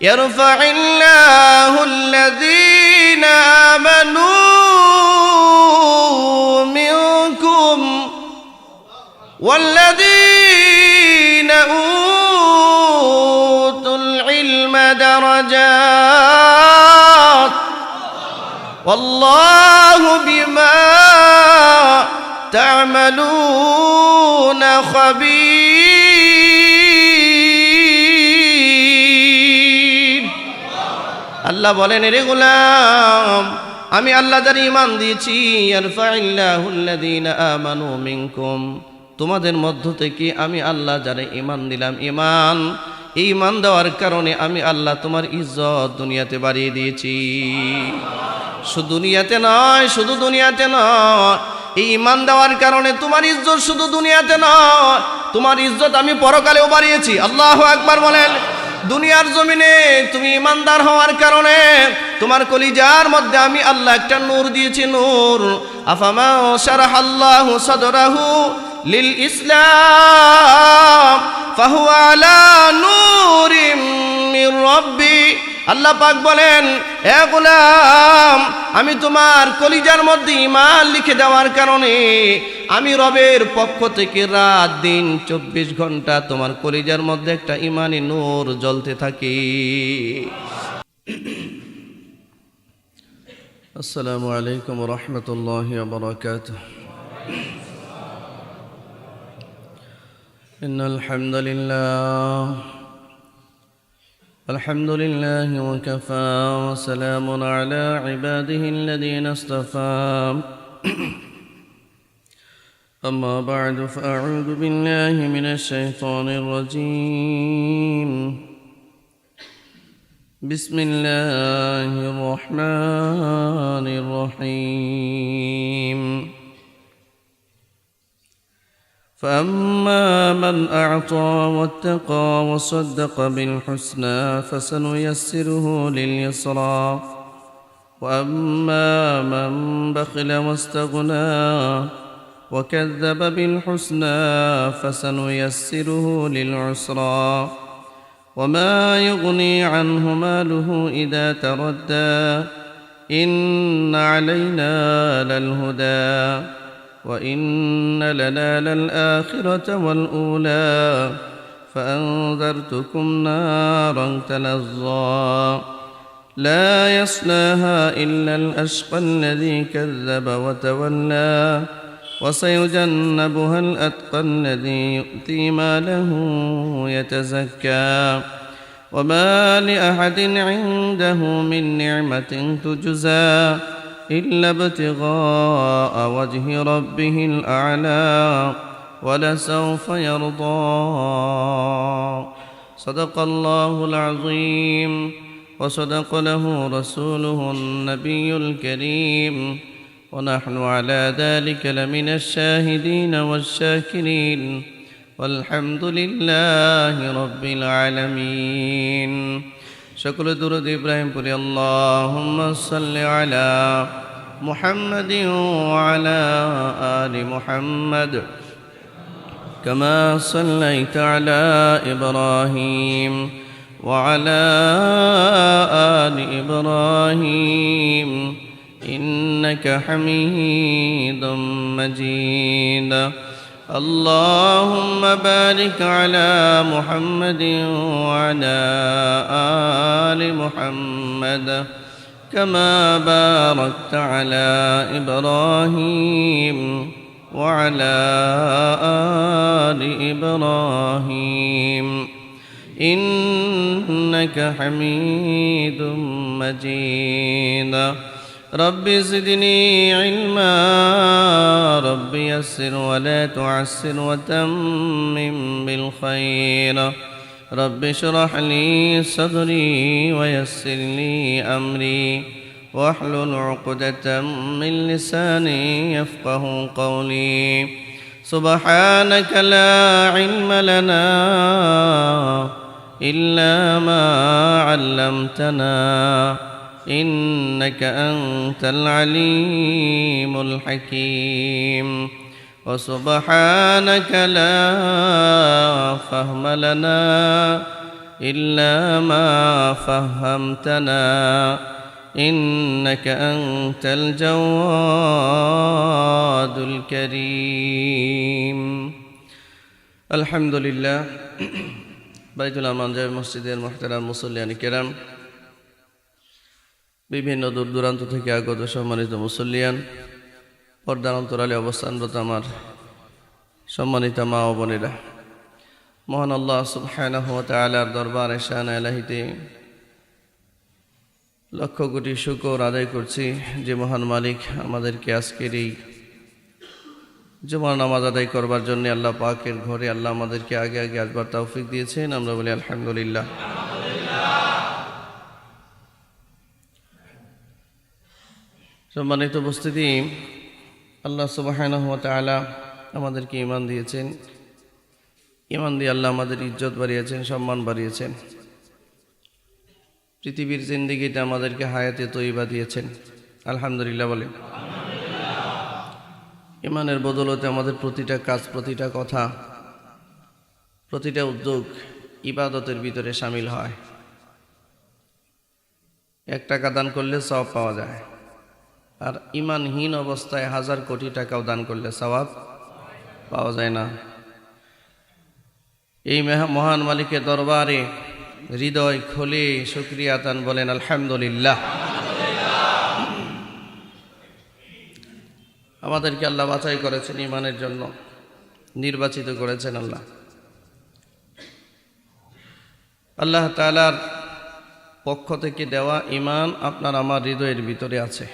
ইয়ারফা'িল্লাহু আল্লাযীনা আমানু মিনকুম ওয়াল্লাযীনা উতুল ইলমা দারাজাত ওয়াল্লাহু বিমা তা'মালুনা খাবীর। আল্লাহ বলেন, রে গোলাম, আমি আল্লাহ যারা ঈমান দিয়েছি, ইয়ারফা'িল্লাহু আল্লাযীনা আমানু মিনকুম, তোমাদের মধ্য থেকে আমি আল্লাহ যারা ঈমান দিলাম, ঈমান দেওয়ার কারণে আমি আল্লাহ তোমার ইজ্জত দুনিয়াতে বাড়িয়ে দিয়েছি। শুধু দুনিয়াতে নয়, শুধু দুনিয়াতে নয়, এই ঈমান দেওয়ার কারণে তোমার ইজ্জত শুধু দুনিয়াতে নয়, তোমার ইজ্জত আমি পরকালেও বাড়িয়েছি। আল্লাহু আকবার বলেন। দুনিয়ার জমিনে তুমি ঈমানদার হওয়ার কারণে তোমার কলিজার মধ্যে আমি আল্লাহ একটা নূর দিয়েছি, নূর। আফামা শারাহাল্লাহু সাদরাহু লিল ইসলাম ফাহুয়া আলা নূরিম মির রাব্বি। আল্লাহ পাক বলেন, হে গোলাম, আমি তোমার কলিজার মধ্যে ঈমান লিখে দেওয়ার কারণে আমি রবের পক্ষ থেকে রাত দিন 24 ঘন্টা তোমার কলিজার মধ্যে একটা ঈমানি নূর জ্বলতে থাকে। আসসালামু আলাইকুম ওয়া রাহমাতুল্লাহি ওয়া বারাকাতুহু। ইন্নাল হামদুলিল্লাহ الحمد لله وكفى وسلام على عباده الذين اصطفى أما بعد فأعوذ بالله من الشيطان الرجيم بسم الله الرحمن الرحيم فأما من أعطى واتقى وصدق بالحسنى فسنيسره لليسرى وأما من بخل واستغنى وكذب بالحسنى فسنيسره للعسرى وما يغني عنه ماله إذا تردى إن علينا للهدى وإن لنا للآخرة والأولى فأنذرتكم نارا تلظى لا يصلاها إلا الأشقى الذي كذب وتولى وسيجنبها الأتقى الذي يؤتي ماله يتزكى وما لأحد عنده من نعمة تجزى إلا ابتغاء وجه ربه الأعلى ولسوف يرضى صدق الله العظيم وصدق له رسوله النبي الكريم ونحن على ذلك لمن الشاهدين والشاكرين والحمد لله رب العالمين شكر درود إبراهيم قل اللهم صل على محمد وعلى آل محمد كما صليت على إبراهيم وعلى آل إبراهيم إنك حميد مجيد اللهم بارك على محمد وعلى آل محمد كما باركت على إبراهيم وعلى آل إبراهيم إنك حميد مجيد رب زدني علما رب يسر ولا تعسر وتمم بالخير رب اشرح لي صدري ويسر لي أمري واحلل عقدة من لساني يفقه قولي سبحانك لا علم لنا إلا ما علمتنا إنك أنت العليم الحكيم وسبحانك لا فهم لنا إلا ما فهمتنا إنك أنت الجواد الكريم الحمد لله বাইতুল আমান জামে মসজিদের মুহতারাম মুসল্লিয়ান কিরাম, বিভিন্ন দূর দূরান্ত থেকে আগত সম্মানিত মুসল্লিয়ান, পর্দার অন্তরালে অবস্থানরত আমার সম্মানিত মা ও বোনেরা, মহান আল্লাহ সুবহানাহু ওয়া তাআলার দরবারে শান ইলাহিতে লক্ষ কোটি শুকর আদায় করছি যে মহান মালিক আমাদেরকে আজকের এই জুমার নামাজ আদায় করবার জন্য আল্লাহ পাকের ঘরে আল্লাহ আমাদেরকে আগে আগে আসবার তৌফিক দিয়েছেন। আমরা বলি আলহামদুলিল্লাহ। সম্মানিত উপস্থিতি, আল্লাহ সুবহানাহু ওয়া তাআলা আমাদেরকে ঈমান দিয়েছেন। ঈমান দিয়ে আল্লাহ আমাদের ইজ্জত বাড়িয়েছেন, সম্মান বাড়িয়েছেন। পৃথিবীর জিন্দেগিতে আমাদেরকে হায়াতে তয়্যিবা দিয়েছেন। আলহামদুলিল্লাহ বলেন। ঈমানের বদৌলতে আমাদের প্রতিটা কাজ, প্রতিটা কথা, প্রতিটা উদ্যোগ ইবাদতের ভিতরে শামিল হয়। 1 টাকা দান করলে সওয়াব পাওয়া যায়, আর ঈমানহীন অবস্থায় 1000 কোটি টাকাও দান করলে সওয়াব পাওয়া যায় না। এই মহান মালিকের দরবারে হৃদয় খুলে শুকরিয়া আদান বলেন আলহামদুলিল্লাহ। আমাদেরকে আল্লাহ বাছাই করেছেন ঈমানের জন্য, নির্বাচিত করেছেন আল্লাহ। আল্লাহ তাআলার পক্ষ থেকে দেওয়া ঈমান আপনার আমার হৃদয়ের ভিতরে আছে।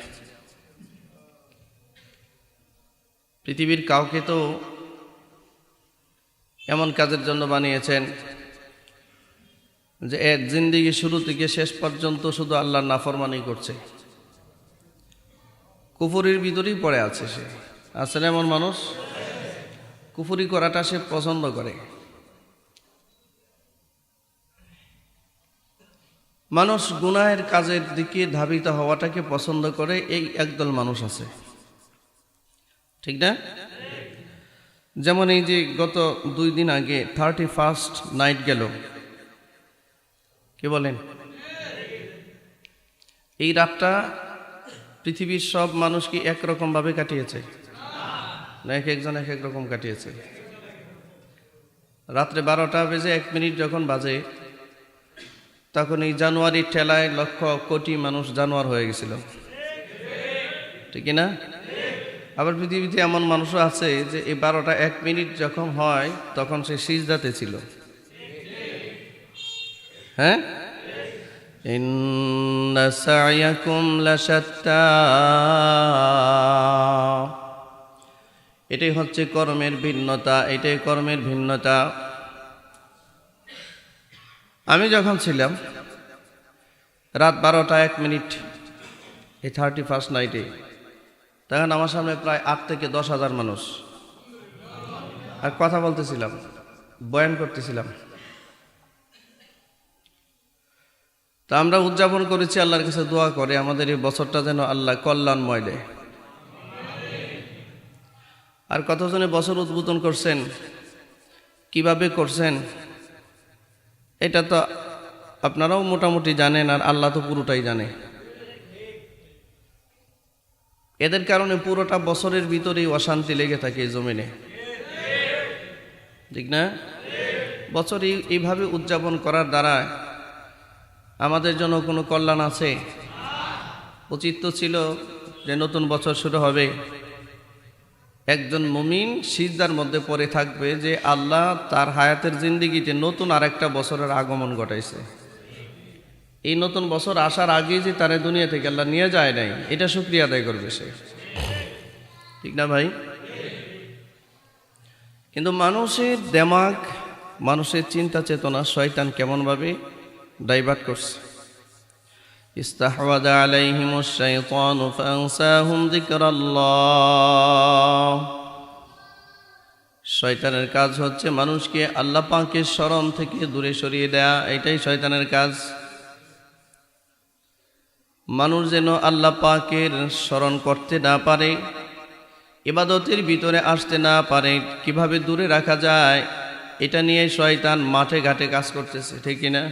পৃথিবীর কাউকে তো এমন কাজের জন্য বানিয়েছেন যে এর জিন্দেগি শুরু থেকে শেষ পর্যন্ত শুধু আল্লাহর নাফরমানি করছে, কুফরির ভিতরেই পড়ে আছে। সে আসলে এমন মানুষ, কুফরি করাটা সে পছন্দ করে। মানুষ গুনাহের কাজের দিকে ধাবিত হওয়াটাকে পছন্দ করে, এই একদল মানুষ আছে, ঠিক না? যেমন এই যে গত 2 দিন আগে 31st নাইট গেল, কি বলেন? এই রাতটা পৃথিবীর সব মানুষ কি একরকম ভাবে কাটিয়েছে না এক একজন এক এক রকম কাটিয়েছে? রাত্রে 12টা বেজে 1 মিনিট যখন বাজে, তখন এই জানুয়ারির ঠেলায় লক্ষ কোটি মানুষ জানোয়ার হয়ে গেছিল, ঠিক না? আবার পৃথিবীতে এমন মানুষও আছে যে এই 12টা 1 মিনিট যখন হয় তখন সে সিজদাতে ছিল। হ্যাঁ, ইন্না সা'য়াকুম লাশাত্তা, এটাই হচ্ছে কর্মের ভিন্নতা, এটাই কর্মের ভিন্নতা। আমি যখন ছিলাম রাত 12টা 1 মিনিট এই 31st নাইটে, তখন আমার সামনে প্রায় 8 থেকে 10,000 মানুষ, আর কথা বলতেছিলাম, বয়ান করতেছিলাম। তা আমরা উদযাপন করেছি, আল্লাহর কাছে দোয়া করে আমাদের এই বছরটা যেন আল্লাহ কল্যাণময় দেয়। আর কতজনে বছর উদ্বোধন করছেন, কিভাবে করছেন, এটা তো আপনারাও মোটামুটি জানেন, আর আল্লাহ তো পুরোটাই জানে। এদের কারণে পুরোটা বছরের ভিতরেই অশান্তি লেগে থাকে এই জমিনে, ঠিক না? বছর এইভাবে উদযাপন করার দ্বারা আমাদের জন্য কোনো কল্যাণ আছে? উচিত তো ছিল যে নতুন বছর শুরু হবে, একজন মুমিন সিজদার মধ্যে পড়ে থাকবে যে আল্লাহ তার হায়াতের জিন্দেগিতে নতুন আরেকটা বছরের আগমন ঘটাইছে। এই নতুন বছর আসার আগে যে তার দুনিয়া থেকে আল্লাহ নিয়ে যায় নাই, এটা শুকরিয়া আদায় করবে সে, ঠিক না ভাই? কিন্তু মানুষের দেমাগ, মানুষের চিন্তা চেতনা শয়তান কেমনভাবে ডাইভার্ট করছে। ইস্তাহওয়াযা আলাইহিমুশ শাইতানু ফাআনসাহুম যিকরাল্লাহ। শয়তানের কাজ হচ্ছে মানুষকে আল্লাহ পাকের স্মরণ থেকে দূরে সরিয়ে দেয়া, এটাই শয়তানের কাজ। মানুষ যেন আল্লাহ পাকের স্মরণ করতে না পারে, ইবাদতের ভিতরে আসতে না পারে। কিভাবে দূরে রাখা যায়? এটা নিয়ে শয়তান মাঠে ঘাটে কাজ করতেছে, ঠিক কিনা?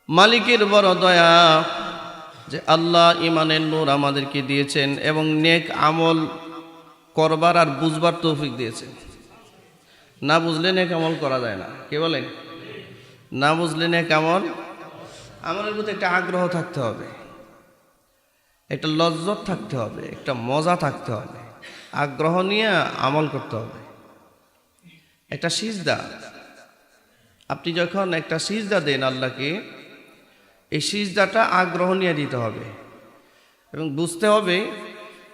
মালিকের বড় দয়া যে আল্লাহ ইমানের নূর আমাদেরকে দিয়েছেন এবং নেক আমল করবার আর বুঝবার তৌফিক দিয়েছেন। না বুঝলে নেক আমল করা যায় না, কে বলেন? না বুঝলে নেক আমল, আমলের প্রতি একটা আগ্রহ থাকতে হবে, একটা লজ্জত থাকতে হবে, একটা মজা থাকতে হবে, আগ্রহ নিয়ে আমল করতে হবে। একটা সিজদা, আপনি যখন একটা সিজদা দেন আল্লাহকে, এই সিজদাটা আগ্রহ নিয়ে দিতে হবে এবং বুঝতে হবে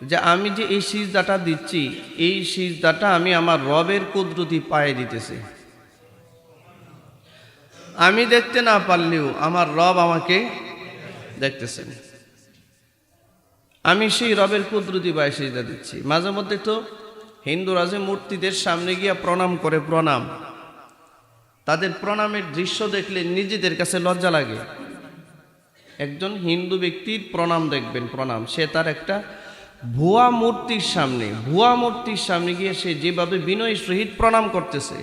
যে আমি যে এই সিজদাটা দিচ্ছি, এই সিজদাটা আমি আমার রবের কুদরতি পায়ে দিতেছি। আমি দেখতে না পারলেও আমার রব আমাকে দেখতেছেন। আমি সেই রবের কুদরতি পায়ে সিজদা দিচ্ছি। মাঝে মধ্যে তো হিন্দুরা যে মূর্তিদের সামনে গিয়া প্রণাম করে, প্রণাম, তাদের প্রণামের দৃশ্য দেখলে নিজেদের কাছে লজ্জা লাগে। একজন হিন্দু ব্যক্তির প্রণাম দেখবেন, প্রণাম, সে তার একটা ভুয়া মূর্তির সামনে গিয়ে সে যেভাবে বিনয় সহিত প্রণাম করতেছে,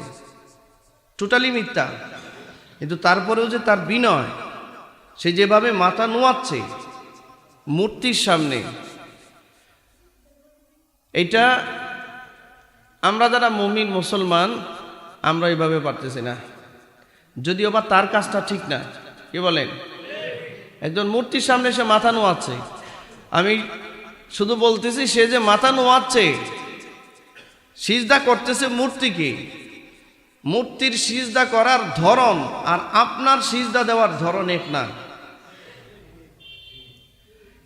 টোটালি মিথ্যা, কিন্তু তারপরেও যে তার বিনয়, সে যেভাবে মাথা নোয়াচ্ছে মূর্তির সামনে, এটা আমরা যারা মুমিন মুসলমান আমরা এইভাবে পারতেছি না, যদিও বা তার কাজটা ঠিক না, কি বলেন? একজন মূর্তির সামনে সে মাথা নোয়াচ্ছে, আমি শুধু বলতেছি সে যে মাথা নোয়াচ্ছে, সিজদা করতেছে মূর্তিকে, মূর্তির সিজদা করার ধরন আর আপনার সিজদা দেওয়ার ধরন এক না।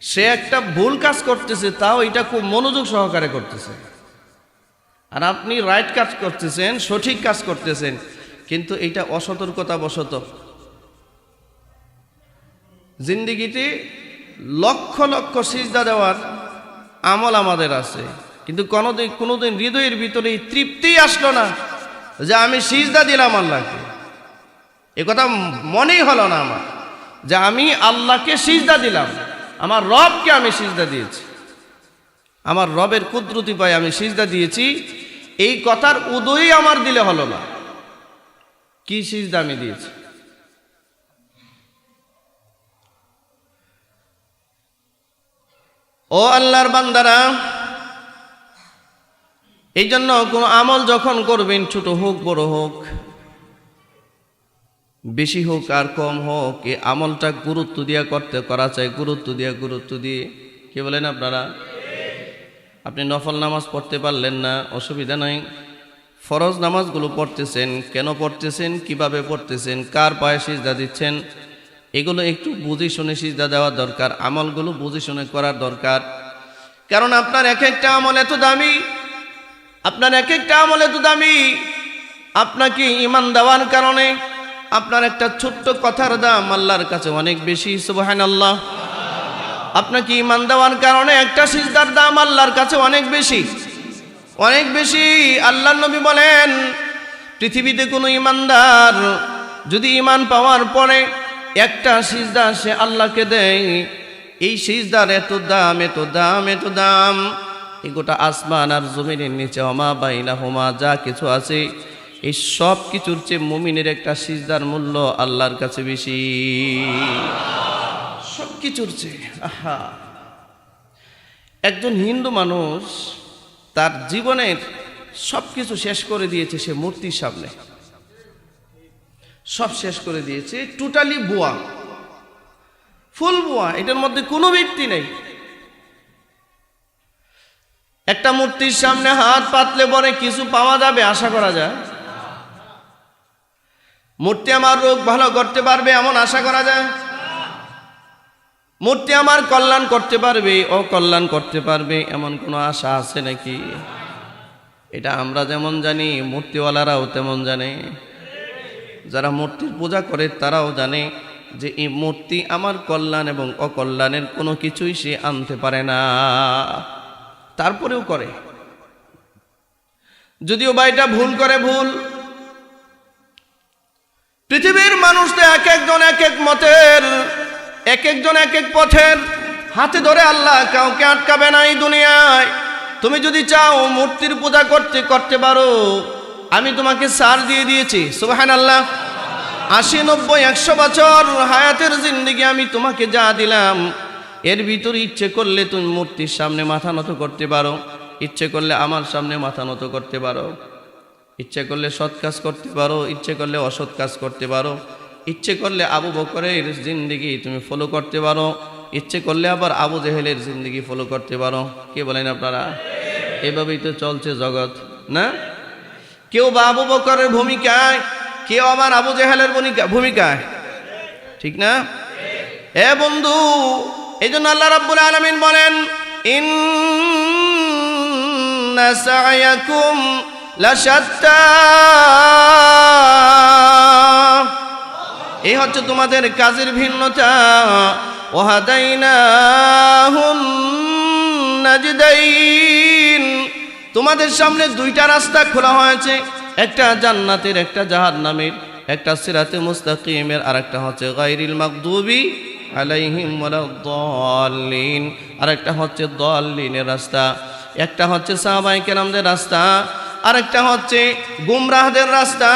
সে একটা ভুল কাজ করতেছে, তাও এটা খুব মনোযোগ সহকারে করতেছে, আর আপনি রাইট কাজ করতেছেন, সঠিক কাজ করতেছেন, কিন্তু এটা অসতর্কতা বশত। জিন্দিগিতে লক্ষ লক্ষ সিজদা দেওয়ার আমল আমাদের আছে, কিন্তু কোনোদিন হৃদয়ের ভিতরে তৃপ্তি আসলো না যে আমি সিজদা দিলাম আল্লাহকে। এ কথা মনেই হলো না আমার যে আমি আল্লাহকে সিজদা দিলাম, আমার রবকে আমি সিজদা দিয়েছি, আমার রবের কুদরতি পায়ে আমি সিজদা দিয়েছি, এই কথার উদয়ই আমার দিলে হলো না। কি সিজদা আমি দিয়েছি? ও আল্লাহর বান্দারা, এই জন্য কোন আমল যখন করবেন, ছোট হোক বড় হোক, বেশি হোক আর কম হোক, এই আমলটা গুরুত্ব দিয়ে করা চাই, গুরুত্ব দিয়ে। কি বলেন আপনারা? আপনি নফল নামাজ পড়তে পারলেন না, অসুবিধা নাই, ফরজ নামাজগুলো পড়তেছেন, কেন পড়তেছেন, কিভাবে পড়তেছেন, কার পায়ে সিজদা দিচ্ছেন, এগুলো একটু বুঝে শুনে সিজদা দেওয়া দরকার, আমলগুলো বুঝে শুনে করার দরকার। কারণ আপনার এক একটা আমল এত দামি, আপনাকে ঈমান দেওয়ার কারণে আপনার একটা ছোট্ট কথার দাম আল্লাহর কাছে অনেক বেশি। সুবহানাল্লাহ। আপনাকে ঈমান দেওয়ার কারণে একটা সিজদার দাম আল্লাহর কাছে অনেক বেশি। আল্লাহর নবী বলেন, পৃথিবীতে কোনো ঈমানদার যদি ঈমান পাওয়ার পরে একটা সিজদা সে আল্লাহকে দেয়, এই সিজদার এত দাম, এই গোটা আসমান আর জমিনের নিচে ওমা বাইনাহুমা যা কিছু আছে, এই সব কিছুর চেয়ে মুমিনের একটা সিজদার মূল্য আল্লাহর কাছে বেশি, সব কিছুর চেয়ে। আহা, একজন হিন্দু মানুষ তার জীবনের সব কিছু শেষ করে দিয়েছে, সে মূর্তির সামনে সব শেষ করে দিয়েছে, টোটালি বুয়া, ফুল বুয়া, এটার মধ্যে কোনো ব্যক্তি নেই। একটা মূর্তির সামনে হাত পাতলে পরে কিছু পাওয়া যাবে আশা করা যায়? মূর্তি আমার রোগ ভালো করতে পারবে এমন আশা করা যায়? মূর্তি আমার কল্যাণ করতে পারবে, অকল্যাণ করতে পারবে এমন কোনো আশা আছে নাকি? এটা আমরা যেমন জানি, মূর্তিওয়ালারাও তেমন জানে। যারা মূর্তির পূজা করে তারাও জানে যে এই মূর্তি আমার কল্যাণ এবং অকল্যাণের কোনো কিছুই সে আনতে পারে না, তারপরেও করে। যদিও বা এটা ভুল করে, ভুল। পৃথিবীর মানুষ তো এক একজন এক এক মতের, এক একজন এক এক পথের, হাতে ধরে আল্লাহ কাউকে আটকাবে না এই দুনিয়ায়। তুমি যদি চাও মূর্তির পূজা করতে করতে পারো, আমি তোমাকে ছাড় দিয়ে দিয়েছি। সুবহানাল্লাহ। 80, 90, 100 বছর হায়াতের জিন্দেগি আমি তোমাকে যা দিলাম, এর ভিতরে ইচ্ছে করলে তুমি মূর্তির সামনে মাথা নত করতে পারো, ইচ্ছে করলে আমার সামনে মাথা নত করতে পারো, ইচ্ছে করলে সৎ কাজ করতে পারো, ইচ্ছে করলে অসৎ কাজ করতে পারো, ইচ্ছে করলে আবু বকরের জিন্দেগি তুমি ফলো করতে পারো, ইচ্ছে করলে আবার আবু জেহেলের জিন্দেগি ফলো করতে পারো। কে বলেন আপনারা? এভাবেই তো চলছে জগৎ, না? কেউ বা আবু বকরের ভূমিকায়, কেউ আবার আবু জেহেলের ভূমিকায়, ঠিক না? এ বন্ধু, এই জন্য আল্লাহ রাব্বুল আলামিন বলেন, ইন্না সা'য়াকুম লাশাত্তা। এই হচ্ছে তোমাদের কাজের ভিন্নতা। ওয়াহাদাইনাহুন নাজদাইন, তোমাদের সামনে দুইটা রাস্তা খোলা হয়েছে, একটা জান্নাতের, একটা জাহান্নামের, একটা সিরাতে মুস্তাকিমের, আর একটা হচ্ছে গায়রিল মাগদুবি আলাইহিম ওয়ালাদ-দাল্লিন, আর একটা হচ্ছে দাল্লিনের রাস্তা। একটা হচ্ছে সাহাবায়ে কেরামদের রাস্তা, আর একটা হচ্ছে গুমরাহদের রাস্তা।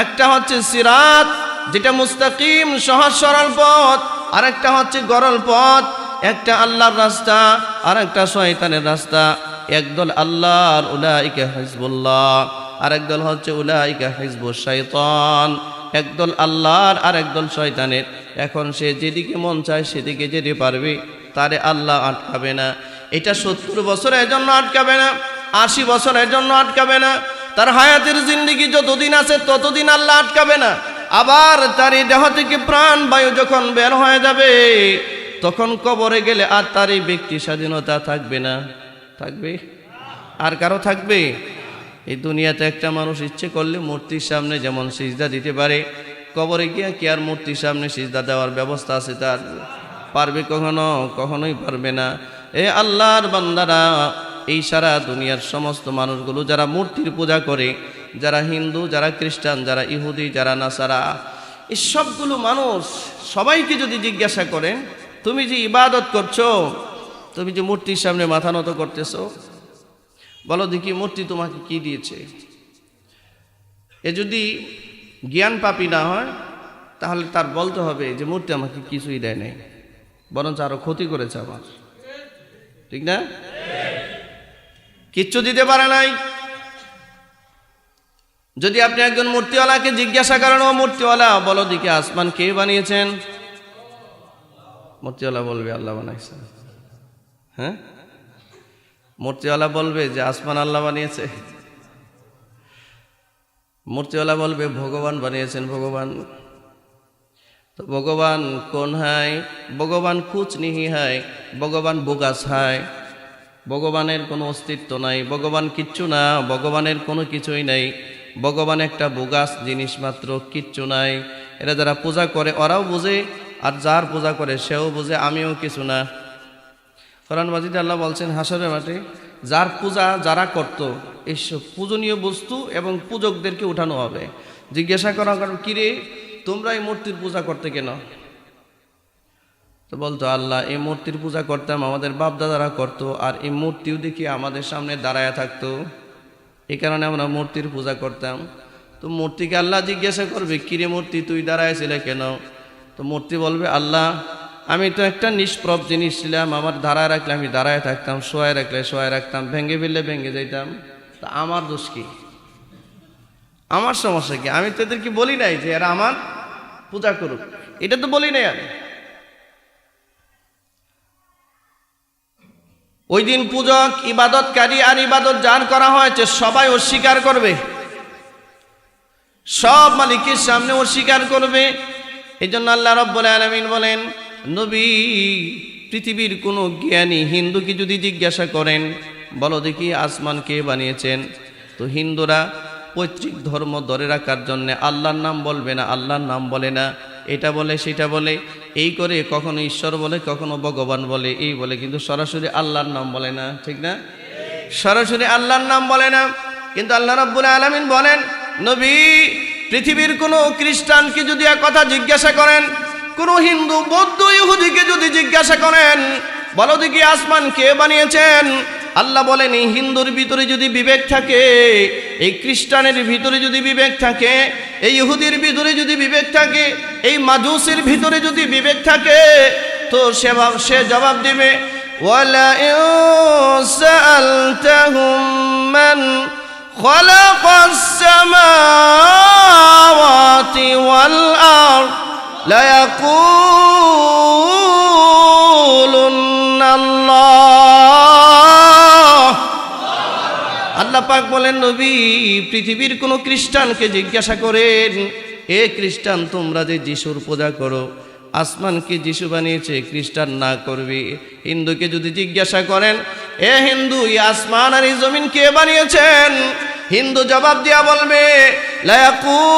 একটা হচ্ছে সিরাত, যেটা মুস্তাকিম সহজ সরল পথ, আর একটা হচ্ছে গরল পথ। একটা আল্লাহর রাস্তা, আর একটা শয়তানের রাস্তা। একদল আল্লাহর, উলাইকা হিজবুল্লাহ, আর একদল হচ্ছে উলাইকা হিজবুশ শাইতান। একদল আল্লাহর আর একদল শয়তানের। এখন সে যেদিকে মন চায় সেদিকে যেতে পারবে, তারে আল্লাহ আটকাবে না। এটা 70 বছরের জন্য আটকাবে না, 80 বছরের জন্য আটকাবে না। তার হায়াতের জিন্দেগি যতদিন আছে ততদিন আল্লাহ আটকাবে না। আবার তার এই দেহ থেকে প্রাণ বায়ু যখন বের হয়ে যাবে, তখন কবরে গেলে আর তার এই ব্যক্তি স্বাধীনতা থাকবে না। থাকবে? আর কারো থাকবে? এই দুনিয়াতে একটা মানুষ ইচ্ছে করলে মূর্তির সামনে যেমন সিজদা দিতে পারে, কবরে গিয়া কি আর মূর্তির সামনে সিজদা দেওয়ার ব্যবস্থা আছে তার? পারবে কখনো? কখনোই পারবে না। এ আল্লাহর বান্দারা, এই সারা দুনিয়ার সমস্ত মানুষগুলো যারা মূর্তির পূজা করে, যারা হিন্দু, যারা খ্রিস্টান, যারা ইহুদি, যারা নাসারা, এই সবগুলো মানুষ সবাইকে যদি জিজ্ঞাসা করেন, তুমি যে ইবাদত করছো, তুমি যে মূর্তির সামনে মাথা নত করতেছো, বলো দেখি মূর্তি তোমাকে কি দিয়েছে? এ যদি জ্ঞান পাপী না হয়, তাহলে তার বলতে হবে যে মূর্তি আমাকে কিছুই দেয় নাই, বরঞ্চ আরো ক্ষতি করেছে আমার। ঠিক না? কিচ্ছু দিতে পারে নাই। যদি আপনি একজন মূর্তিওয়ালাকে জিজ্ঞাসা করেন, ও মূর্তিওয়ালা বলো দেখি আসমান কে বানিয়েছেন? মূর্তিওয়ালা বলবে আল্লাহ বানাইছেন। হ্যাঁ, মূর্তিওয়ালা বলবে যে আসমান আল্লাহ বানিয়েছে। মূর্তিওয়ালা বলবে ভগবান বানিয়েছেন, ভগবান। তো ভগবান কোন হয়? ভগবান কুছ নিহি হয়, ভগবান বোগাস হয়। ভগবানের কোনো অস্তিত্ব নাই, ভগবান কিচ্ছু না, ভগবানের কোনো কিছুই নাই। ভগবান একটা বোগাস জিনিস মাত্র, কিচ্ছু নাই। এরা যারা পূজা করে ওরাও বুঝে, আর যার পূজা করে সেও বুঝে আমিও কিছু না। কোরআন মাজিদে আল্লাহ বলছেন হাসরের মাঠে যার পূজা যারা করত, এইসব পূজনীয় বস্তু এবং পূজকদেরকে উঠানো হবে। জিজ্ঞাসা করা, কিরে তোমরা এই মূর্তির পূজা করতে কেন? তো বলতো আল্লাহ এই মূর্তির পূজা করতাম, আমাদের বাপ দাদারা করতো, আর এই মূর্তিও দেখি আমাদের সামনে দাঁড়ায় থাকতো, এই কারণে আমরা মূর্তির পূজা করতাম। তো মূর্তিকে আল্লাহ জিজ্ঞাসা করবে, কিরে মূর্তি তুই দাঁড়ায়ছিলে কেন? তো মূর্তি বলবে, আল্লাহ আমি তো একটা নিষ্প্রভ জিনিস ছিলাম, আমার দাঁড়ায় রাখলে আমি দাঁড়ায় থাকতাম, শোয়ায় রাখলে শোয়ায় রাখতাম, ভেঙে ফেললে ভেঙে যাইতাম। তা আমার দোষ কি? আমার সমস্যা কি? আমি তো এদেরকে বলি নাই যে এরা আমার পূজা করুক, এটা তো বলি নাই আমি। ওই দিন পূজক, ইবাদতকারী আর ইবাদত যার করা হয়েছে সবাই অস্বীকার করবে, সব মালিকের সামনে অস্বীকার করবে। এই জন্য আল্লাহ রাব্বুল আলামিন বলেন, নবী পৃথিবীর কোনো জ্ঞানী হিন্দুকে যদি জিজ্ঞাসা করেন, বলো দেখি আসমান কে বানিয়েছেন, তো হিন্দুরা পৈতৃক ধর্ম ধরে রাখার জন্য আল্লাহর নাম বলবে না, আল্লাহর নাম বলে না, এটা বলে সেটা বলে, এই করে কখনো ঈশ্বর বলে, কখনো ভগবান বলে, এই বলে, কিন্তু সরাসরি আল্লাহর নাম বলে না। ঠিক না? সরাসরি আল্লাহর নাম বলে না। কিন্তু আল্লাহ রাব্বুল আলামিন বলেন, নবী পৃথিবীর কোনো খ্রিস্টানকে যদি এক কথা জিজ্ঞাসা করেন, কোনো হিন্দু, বৌদ্ধ, ইহুদিকে যদি জিজ্ঞাসা করেন, বলো দেখি আসমান কে বানিয়েছেন, আল্লাহ বলেন এই হিন্দুর ভিতরে যদি বিবেক থাকে, এই খ্রিস্টানের ভিতরে যদি বিবেক থাকে, এই ইহুদির ভিতরে যদি বিবেক থাকে, এই মাজুসের ভিতরে যদি বিবেক থাকে, তো সে জবাব দিবে ওয়ালা ইনসালতাহুম মান খালাকাস সামাওয়াতি ওয়াল আরদ লা ইয়াকুলুন্না আল্লাহ। আল্লাহ পাক বলেন নবী পৃথিবীর কোন খ্রিস্টানকে জিজ্ঞাসা করেন, এ খ্রিস্টান তোমরা যে যিশুর পূজা করো, আসমানকে যিশু বানিয়েছে, খ্রিস্টান না করবে। হিন্দুকে যদি জিজ্ঞাসা করেন, এ হিন্দু এই আসমান আর এই জমিন কে বানিয়েছেন, হিন্দু জবাব দিয়া বলবে লা ইয়াকুলুন্নাল্লাহ।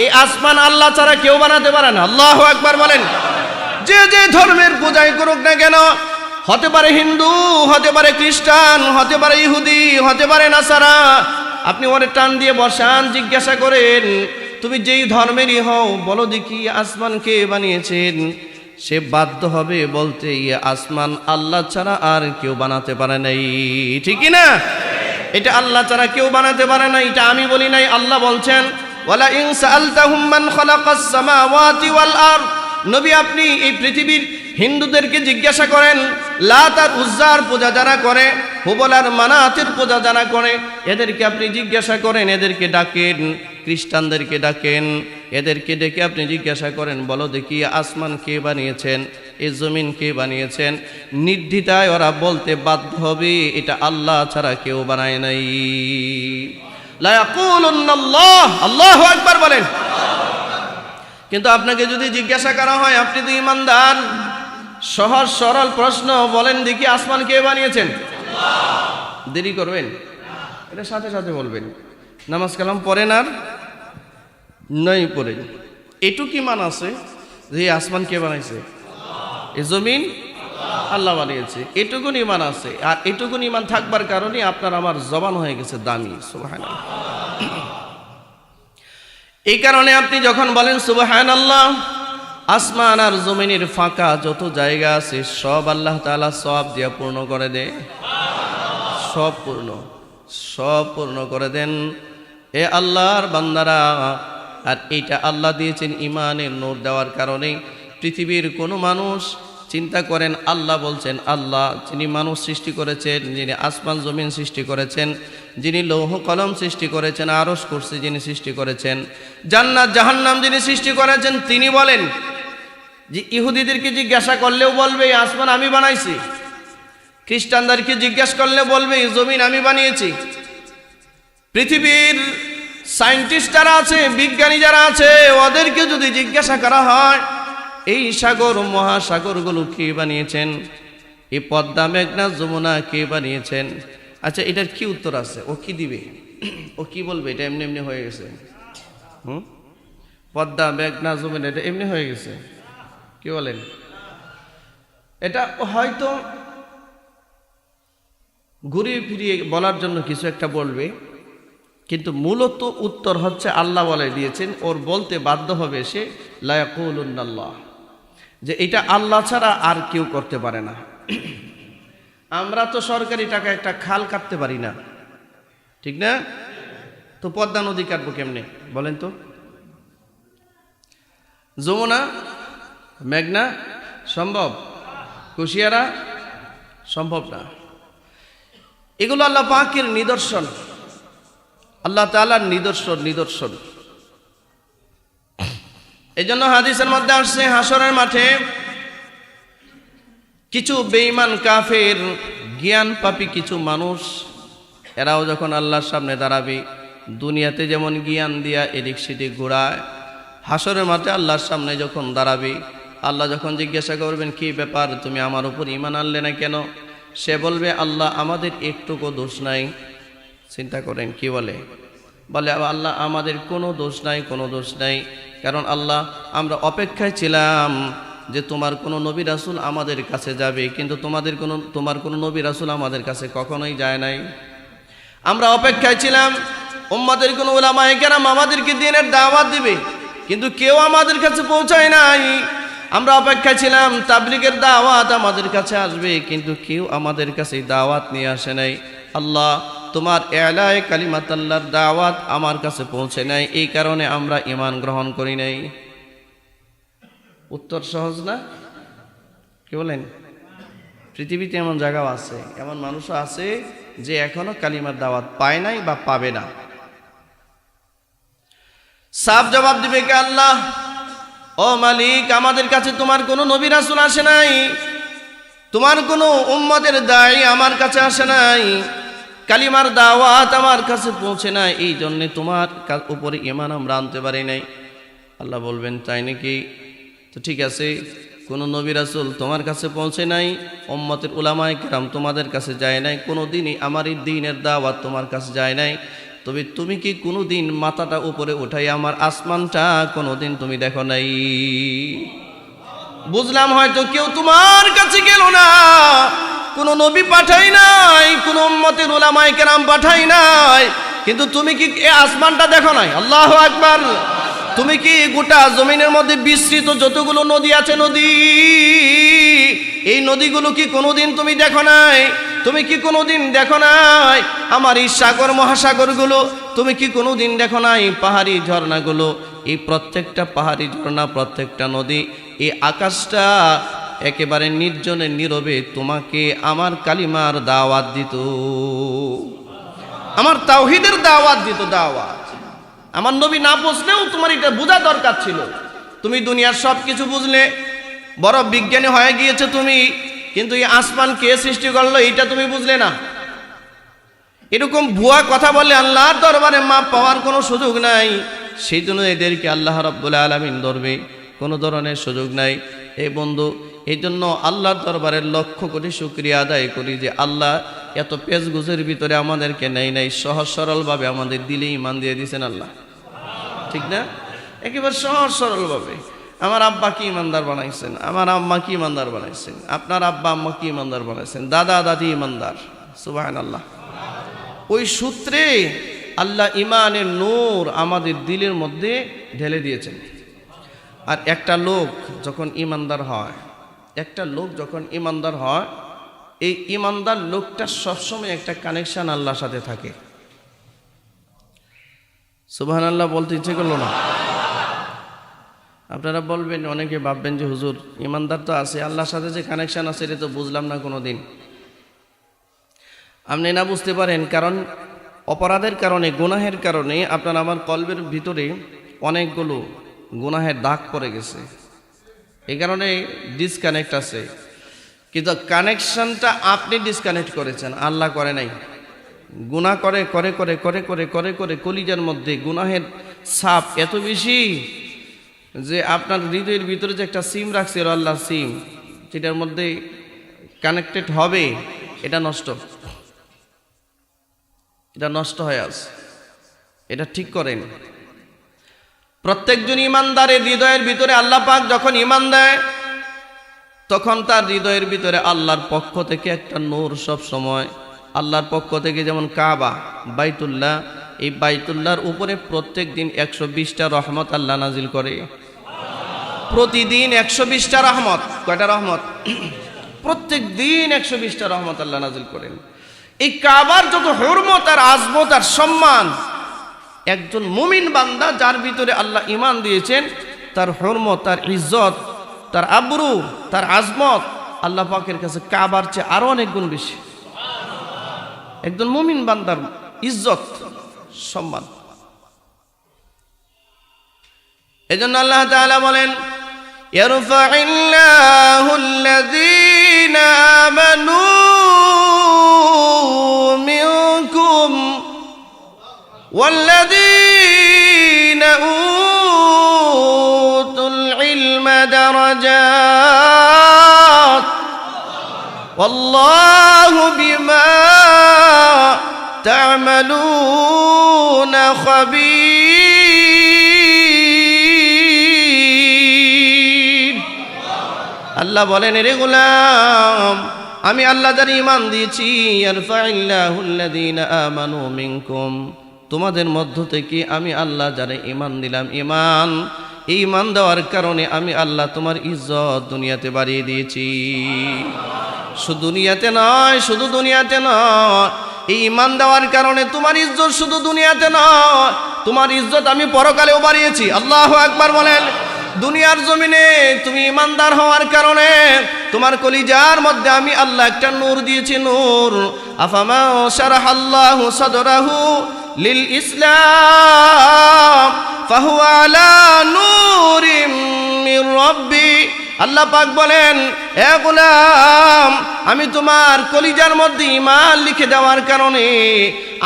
এই আসমান আল্লাহ ছাড়া কেউ বানাতে পারে না। আল্লাহু আকবার বলেন। যে যে ধর্মের পূজাই করুক না কেন, হতে পারে হিন্দু, হতে পারে খ্রিস্টান, হতে পারে ইহুদি, হতে পারে নাসারা, আপনি ওরে টান দিয়ে বসান, জিজ্ঞাসা করেন তুমি যেই ধর্মেরই হও, বলো দেখি আসমান কে বানিয়েছেন, সে বাধ্য হবে বলতে ইয়ে আসমান আল্লাহ ছাড়া আর কেউ বানাতে পারে নাই। ঠিক না? এটা আল্লাহ ছাড়া কেউ বানাতে পারে না, এটা আমি বলি নাই, আল্লাহ বলছেন ওয়ালা ইন সাআলতাহুম মান খালাকাস সামাওয়াতি ওয়াল আরদ। নবী আপনি এই পৃথিবীর হিন্দুদেরকে জিজ্ঞাসা করেন, লাত আর উজ্জার পূজা যারা করে, হুবল আর মানাতের পূজা যারা করে, এদেরকে আপনি জিজ্ঞাসা করেন, এদেরকে ডাকেন, খ্রিস্টানদেরকে ডাকেন, এদেরকে ডেকে আপনি জিজ্ঞাসা করেন বলো দেখি আসমান কে বানিয়েছেন, এই জমিন কে বানিয়েছেন। নির্দ্বিধায় ওরা বলতে বাধ্য হবে এটা আল্লাহ ছাড়া কেউ বানায় নাই। লা ইয়াকুলুন্নাল্লাহ। আল্লাহু আকবার বলেন। কিন্তু আপনাকে যদি জিজ্ঞাসা করা হয়, আপনি তো ইমানদার, সহজ সরল প্রশ্ন, বলেন দেখি আসমান কে বানিয়েছেন, দেরি করবেন, এটা সাথে সাথে বলবেন। নামাজ কালাম পড়েন আর নাই পড়েন, এটুকু ইমান আছে যে আসমান কে বানাইছে, এই জমিন আল্লাহ বানিয়েছে, এটুকুন ইমান আছে। আর এটুকুন ইমান থাকবার কারণে আপনার আমার জবান হয়ে গেছে দামি, সুবহানাল্লাহ। এই কারণে আপনি যখন বলেন সুবহানাল্লাহ, আসমান আর জমিনের ফাঁকা যত জায়গা আছে সব আল্লাহ তাআলা সওয়াব দিয়া পূর্ণ করে দেয়, সব পূর্ণ করে দেন এ আল্লাহর বান্দারা। আর এইটা আল্লাহ দিয়েছেন ইমানের নূর দেওয়ার কারণে। পৃথিবীর কোনো মানুষ চিন্তা করেন, আল্লাহ বলছেন, আল্লাহ যিনি মানুষ সৃষ্টি করেছেন, যিনি আসমান জমিন সৃষ্টি করেছেন, যিনি লৌহ কলম সৃষ্টি করেছেন, আরশ কুরসি যিনি সৃষ্টি করেছেন, জান্নাত জাহান্নাম যিনি সৃষ্টি করেছেন, তিনি বলেন যে ইহুদিদেরকে জিজ্ঞাসা করলেও বলবে আসমান আমি বানাইছি, খ্রিস্টানদেরকে জিজ্ঞাসা করলে বলবে এই জমিন আমি বানিয়েছি। পৃথিবীর সায়েন্টিস্ট যারা আছে, বিজ্ঞানী যারা আছে, ওদেরকে যদি জিজ্ঞাসা করা হয় এই সাগর মহাসাগরগুলো কে বানিয়েছেন, এই পদ্মা মেঘনা যমুনা কে বানিয়েছেন, আচ্ছা এটার কি উত্তর আছে, ও কি দিবে, ও কি বলবে এটা এমনি এমনি হয়ে গেছে, পদ্মা মেঘনা যমুনা এটা এমনি হয়ে গেছে, কি বলেন? এটা হয়তো ঘুরিয়ে ফিরিয়ে বলার জন্য কিছু একটা বলবে, কিন্তু মূলত উত্তর হচ্ছে আল্লাহ বলে দিয়েছেন, ওর বলতে বাধ্য হবে সে লা ইয়াকুলুন্নাল্লাহ, যে এটা আল্লাহ ছাড়া আর কেউ করতে পারে না। আমরা তো সরকারি টাকা একটা খাল কাটতে পারি না, ঠিক না? তো পদ্মা নদী কাটবো কেমনে বলেন তো? যমুনা মেঘনা সম্ভব, কুশিয়ারা সম্ভব না। এগুলো আল্লাহ পাকের নিদর্শন, আল্লাহ তাআলার নিদর্শন। এই জন্য হাদিসের মধ্যে আসছে হাসরের মাঠে কিছু বেঈমান কাফের জ্ঞান পাপী কিছু মানুষ, এরাও যখন আল্লাহর সামনে দাঁড়াবে, দুনিয়াতে যেমন জ্ঞান দিয়া এদিক সেদিক ঘোরায়, হাসরের মাঠে আল্লাহর সামনে যখন দাঁড়াবে, আল্লাহ যখন জিজ্ঞাসা করবেন কি ব্যাপার তুমি আমার উপর ঈমান আনলে না কেন, সে বলবে আল্লাহ আমাদের একটুকু দোষ নাই। চিন্তা করেন কি বলে আল্লাহ আমাদের কোনো দোষ নাই, কারণ আল্লাহ আমরা অপেক্ষায় ছিলাম যে তোমার কোনো নবী রাসূল আমাদের কাছে যাবে, কিন্তু তোমার কোনো নবী রাসূল আমাদের কাছে কখনোই যায় নাই। আমরা অপেক্ষায় ছিলাম উম্মতের কোনো উলামায়ে কেরাম আমাদেরকে দ্বীনের দাওয়াত দিবে, কিন্তু কেউ আমাদের কাছে পৌঁছায় নাই। আমরা অপেক্ষায় ছিলাম তাবলীগের দাওয়াত আমাদের কাছে আসবে, কিন্তু কেউ আমাদের কাছে দাওয়াত নিয়ে আসে নাই। আল্লাহ, তোমার এলায়ে কালিমাত আল্লাহর দাওয়াত আমার কাছে পৌঁছে নাই, এই কারণে আমরা ঈমান গ্রহণ করি নাই। উত্তর সহজ না? কি বলেন? পৃথিবীতে এমন জায়গাও আছে, এমন মানুষও আছে যে এখনো কালিমার দাওয়াত পায় নাই বা পাবে না। সাফ জবাব দিবে কে? আল্লাহ। ও মালিক, আমাদের কাছে তোমার কোনো নবী রাসূল আসে নাই, তোমার কোনো উম্মতের দায়ী আমার কাছে আসে নাই, কালিমার দাওয়াত আমার কাছে পৌঁছে নাই, এই জন্যে তোমার উপরে ঈমান আমরা আনতে পারি নাই। আল্লাহ বলবেন, তাই নাকি? তো ঠিক আছে, কোনো নবী রাসূল তোমার কাছে পৌঁছে নাই, উম্মতের উলামায়ে কেরাম তোমাদের কাছে যায় নাই, কোনো দিনই আমার এই দ্বীনের দাওয়াত তোমার কাছে যায় নাই, তবে তুমি কি কোনো দিন মাথাটা উপরে উঠাই আমার আসমানটা কোনো দিন তুমি দেখো নাই? বুঝলাম হয়তো কেউ তোমার কাছে গেল না, কোনো নবী পাঠাই নাই, কোনো উম্মতের উলামায়ে কেরাম পাঠাই নাই, কিন্তু তুমি কি এই আসমানটা দেখো নাই? আল্লাহু আকবার। তুমি কি গোটা জমিনের মধ্যে বিস্তৃত যতগুলো নদী আছে, নদী, এই নদীগুলো কি কোনোদিন তুমি দেখো নাই? তুমি কি কোনোদিন দেখো নাই আমার এই সাগর মহাসাগরগুলো? তুমি কি কোনোদিন দেখো নাই পাহাড়ি ঝর্ণাগুলো? এই প্রত্যেকটা পাহাড়ি ঝর্ণা, প্রত্যেকটা নদী, এই আকাশটা একেবারে নির্জনে নীরবে তোমাকে আমার কালিমার দাওয়াত দিত, আমার তাওহীদের দাওয়াত দিত। দাওয়াত আমার নবী না বুঝলেও তোমার এটা বোঝা দরকার ছিল। তুমি দুনিয়ার সব কিছু বুঝলে, বড় বিজ্ঞানী হয়ে গিয়েছে তুমি, কিন্তু এই আসমান কে সৃষ্টি করলো এটা তুমি বুঝলে না। এরকম ভুয়া কথা বললে আল্লাহর দরবারে মাপ পাওয়ার কোনো সুযোগ নাই। সেই জন্য এদেরকে আল্লাহ রাব্বুল আলামিন ধরবে, কোনো ধরনের সুযোগ নাই। এই বন্ধু, এই জন্য আল্লাহর দরবারে লক্ষ কোটি শুকরিয়া আদায় করি যে আল্লাহ এত পেঁচগুজের ভিতরে আমাদেরকে নাই সহজ সরলভাবে আমাদের দিলে ঈমান দিয়ে দিয়েছেন আল্লাহ, ঠিক না? একেবারে সহজ সরলভাবে আমার আব্বা কি ইমানদার বানাইছেন, আমার আম্মা কি ইমানদার বানাইছেন, আপনার আব্বা আম্মা কি ইমানদার বানাইছেন, দাদা দাদি ইমানদার, সুবহানাল্লাহ। ওই সূত্রে আল্লাহ ইমানের নূর আমাদের দিলের মধ্যে ঢেলে দিয়েছেন। আর একটা লোক যখন ইমানদার হয়, এই ইমানদার লোকটা সবসময় একটা কানেকশন আল্লাহর সাথে থাকে। সুবহানাল্লাহ বলতে ইচ্ছে করলো না? আপনারা বলবেন, অনেকে ভাববেন যে হুজুর ইমানদার তো আছে, আল্লাহর সাথে যে কানেকশন আছে এটা তো বুঝলাম না কোনো দিন। আপনি না বুঝতে পারেন, কারণ অপরাধের কারণে, গুনাহের কারণে আপনার আমার কলবের ভিতরে অনেকগুলো গুনাহের দাগ পড়ে গেছে, এই কারণে ডিসকানেক্ট আছে। কিন্তু কানেকশনটা আপনি ডিসকানেক্ট করেছেন, আল্লাহ করে নাই। গুনাহ করে করে করে করে করে করে করে কলিজার মধ্যে গুনাহের ছাপ এত বেশি যে আপনার হৃদয়ের ভিতরে যে একটা সিম রাখছে আল্লাহ, সিম যেটার মধ্যে কানেক্টেড হবে, এটা নষ্ট হয়ে আছে। এটা ঠিক করেন। প্রত্যেকজন ইমানদারের হৃদয়ের ভিতরে আল্লাহ পাক যখন ঈমান দেয়, তখন তার হৃদয়ের ভিতরে আল্লাহর পক্ষ থেকে একটা নূর সব সময়, আল্লাহর পক্ষ থেকে, যেমন কাবা, বাইতুল্লাহ, এই বাইতুল্লাহর উপরে প্রত্যেক দিন 120টা রহমত আল্লাহ নাজিল করে। প্রতিদিন 120টা রহমত। কয়টা রহমত? প্রত্যেক দিন 120টা রহমত আল্লাহ নাজিল করেন। এই কাবার যত হুরমত আর আজমত আর সম্মান, একজন মুমিন বান্দা যার ভিতরে আল্লাহ ঈমান দিয়েছেন, তার হুরমত, তার ইজ্জত, তার আবরু, তার আজমত আল্লাহ পাকের কাছে কাবার চেয়ে আরো অনেক গুণ বেশি। একজন মুমিন বান্দার ইজ্জত, সম্মান। এজন্য আল্লাহ তাআলা বলেন, ইয়ারফা'িল্লাহুল্লাযীনা আমানু মিনকুম ওয়াল্লাযীনা উতুল ইলমা দারাজাত ওয়াল্লাহু বিমা তা'মালুনা খাবীর। আল্লাহ বলেন, রে গোলাম, আমি আল্লাহ যারা ঈমান দিয়েছি, ইয়ারফা'িল্লাহুল্লাযীনা আমানু মিনকুম, তোমাদের মধ্য থেকে আমি আল্লাহ যারা ঈমান দিলাম, এই ঈমান দেওয়ার কারণে আমি আল্লাহ তোমার ইজ্জত দুনিয়াতে বাড়িয়ে দিয়েছি। শুধু দুনিয়াতে নয়, এই ঈমান দেওয়ার কারণে তোমার ইজ্জত শুধু দুনিয়াতে নয়, তোমার ইজ্জত আমি পরকালেও বাড়িয়েছি। আল্লাহু আকবার বলেন। দুনিয়ার জমিনে তুমি ঈমানদার হওয়ার কারণে তোমার কলিজার মধ্যে আমি আল্লাহ একটা নূর দিয়েছি, নূর। আফামা শারাহাল্লাহু সাদরাহু লিল ইসলাম ফাহুয়া আলা নূরিম মির রাব্বি। আল্লাহ পাক বলেন, হে গোলাম, আমি তোমার কলিজার মধ্যে ঈমান লিখে দেওয়ার কারণে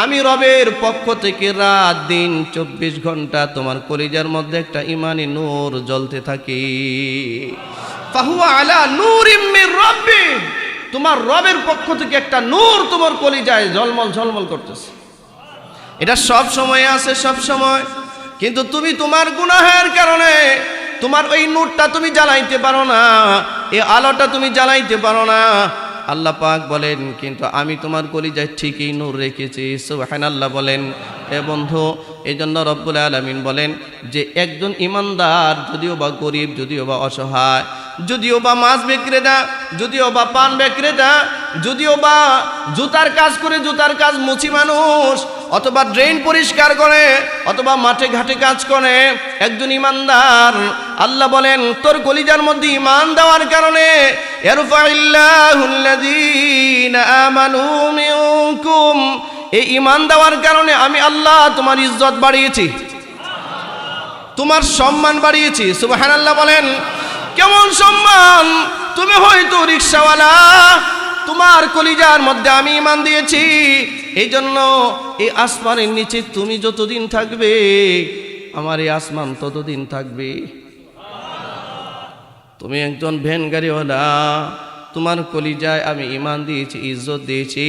আমি রবের পক্ষ থেকে রাত দিন 24 ঘন্টা তোমার কলিজার মধ্যে একটা ঈমানি নূর জ্বলতে থাকে। ফাহুয়া আলা নূরিম মির রাব্বি, তোমার রবের পক্ষ থেকে একটা নূর তোমার কলিজায় ঝলমল ঝলমল করতেছে। এটা সব সময় আছে, সব সময়। কিন্তু তুমি তোমার গুনাহের কারণে তোমার ওই নূরটা তুমি জ্বালাইতে পারো না, এই আলোটা তুমি জ্বালাইতে পারো না। আল্লাহ পাক বলেন, কিন্তু আমি তোমার কলিজায় ঠিকই নূর রেখেছি। সুবহানাল্লাহ বলেন। এ বন্ধু, এই জন্য রব্বুল আলামিন বলেন যে একজন ইমানদার, যদিও বা গরিব, যদিও বা অসহায়, যদিও বা মাছ বিক্রেতা, যদিও বা পান বিক্রেতা, যদিও বা জুতার কাজ করে, জুতার কাজ মুচি মানুষ, অথবা ড্রেন পরিষ্কার করে, অথবা মাঠে ঘাটে কাজ করে, একজন ইমানদার, আল্লাহ বলেন তোর কলিজার মধ্যে ঈমান দেওয়ার কারণে ইয়ারফাইল্লাহুল্লাযীনা আমানু মিনকুম, এই ঈমান দেওয়ার কারণে আমি আল্লাহ তোমার ইজ্জত বাড়িয়েছি, তোমার সম্মান বাড়িয়েছি। সুবহানাল্লাহ বলেন। কেমন সম্মান? তুমি হয়তো রিকশাওয়ালা, তোমার কলিজার মধ্যে আমি ঈমান দিয়েছি, এই জন্য এই আসমানের নিচে তুমি যতদিন থাকবে আমার এই আসমান ততদিন থাকবে। তুমি একজন ভ্যান গাড়িওয়ালা, তোমার কলিজায় আমি ঈমান দিয়েছি, ইজ্জত দিয়েছি,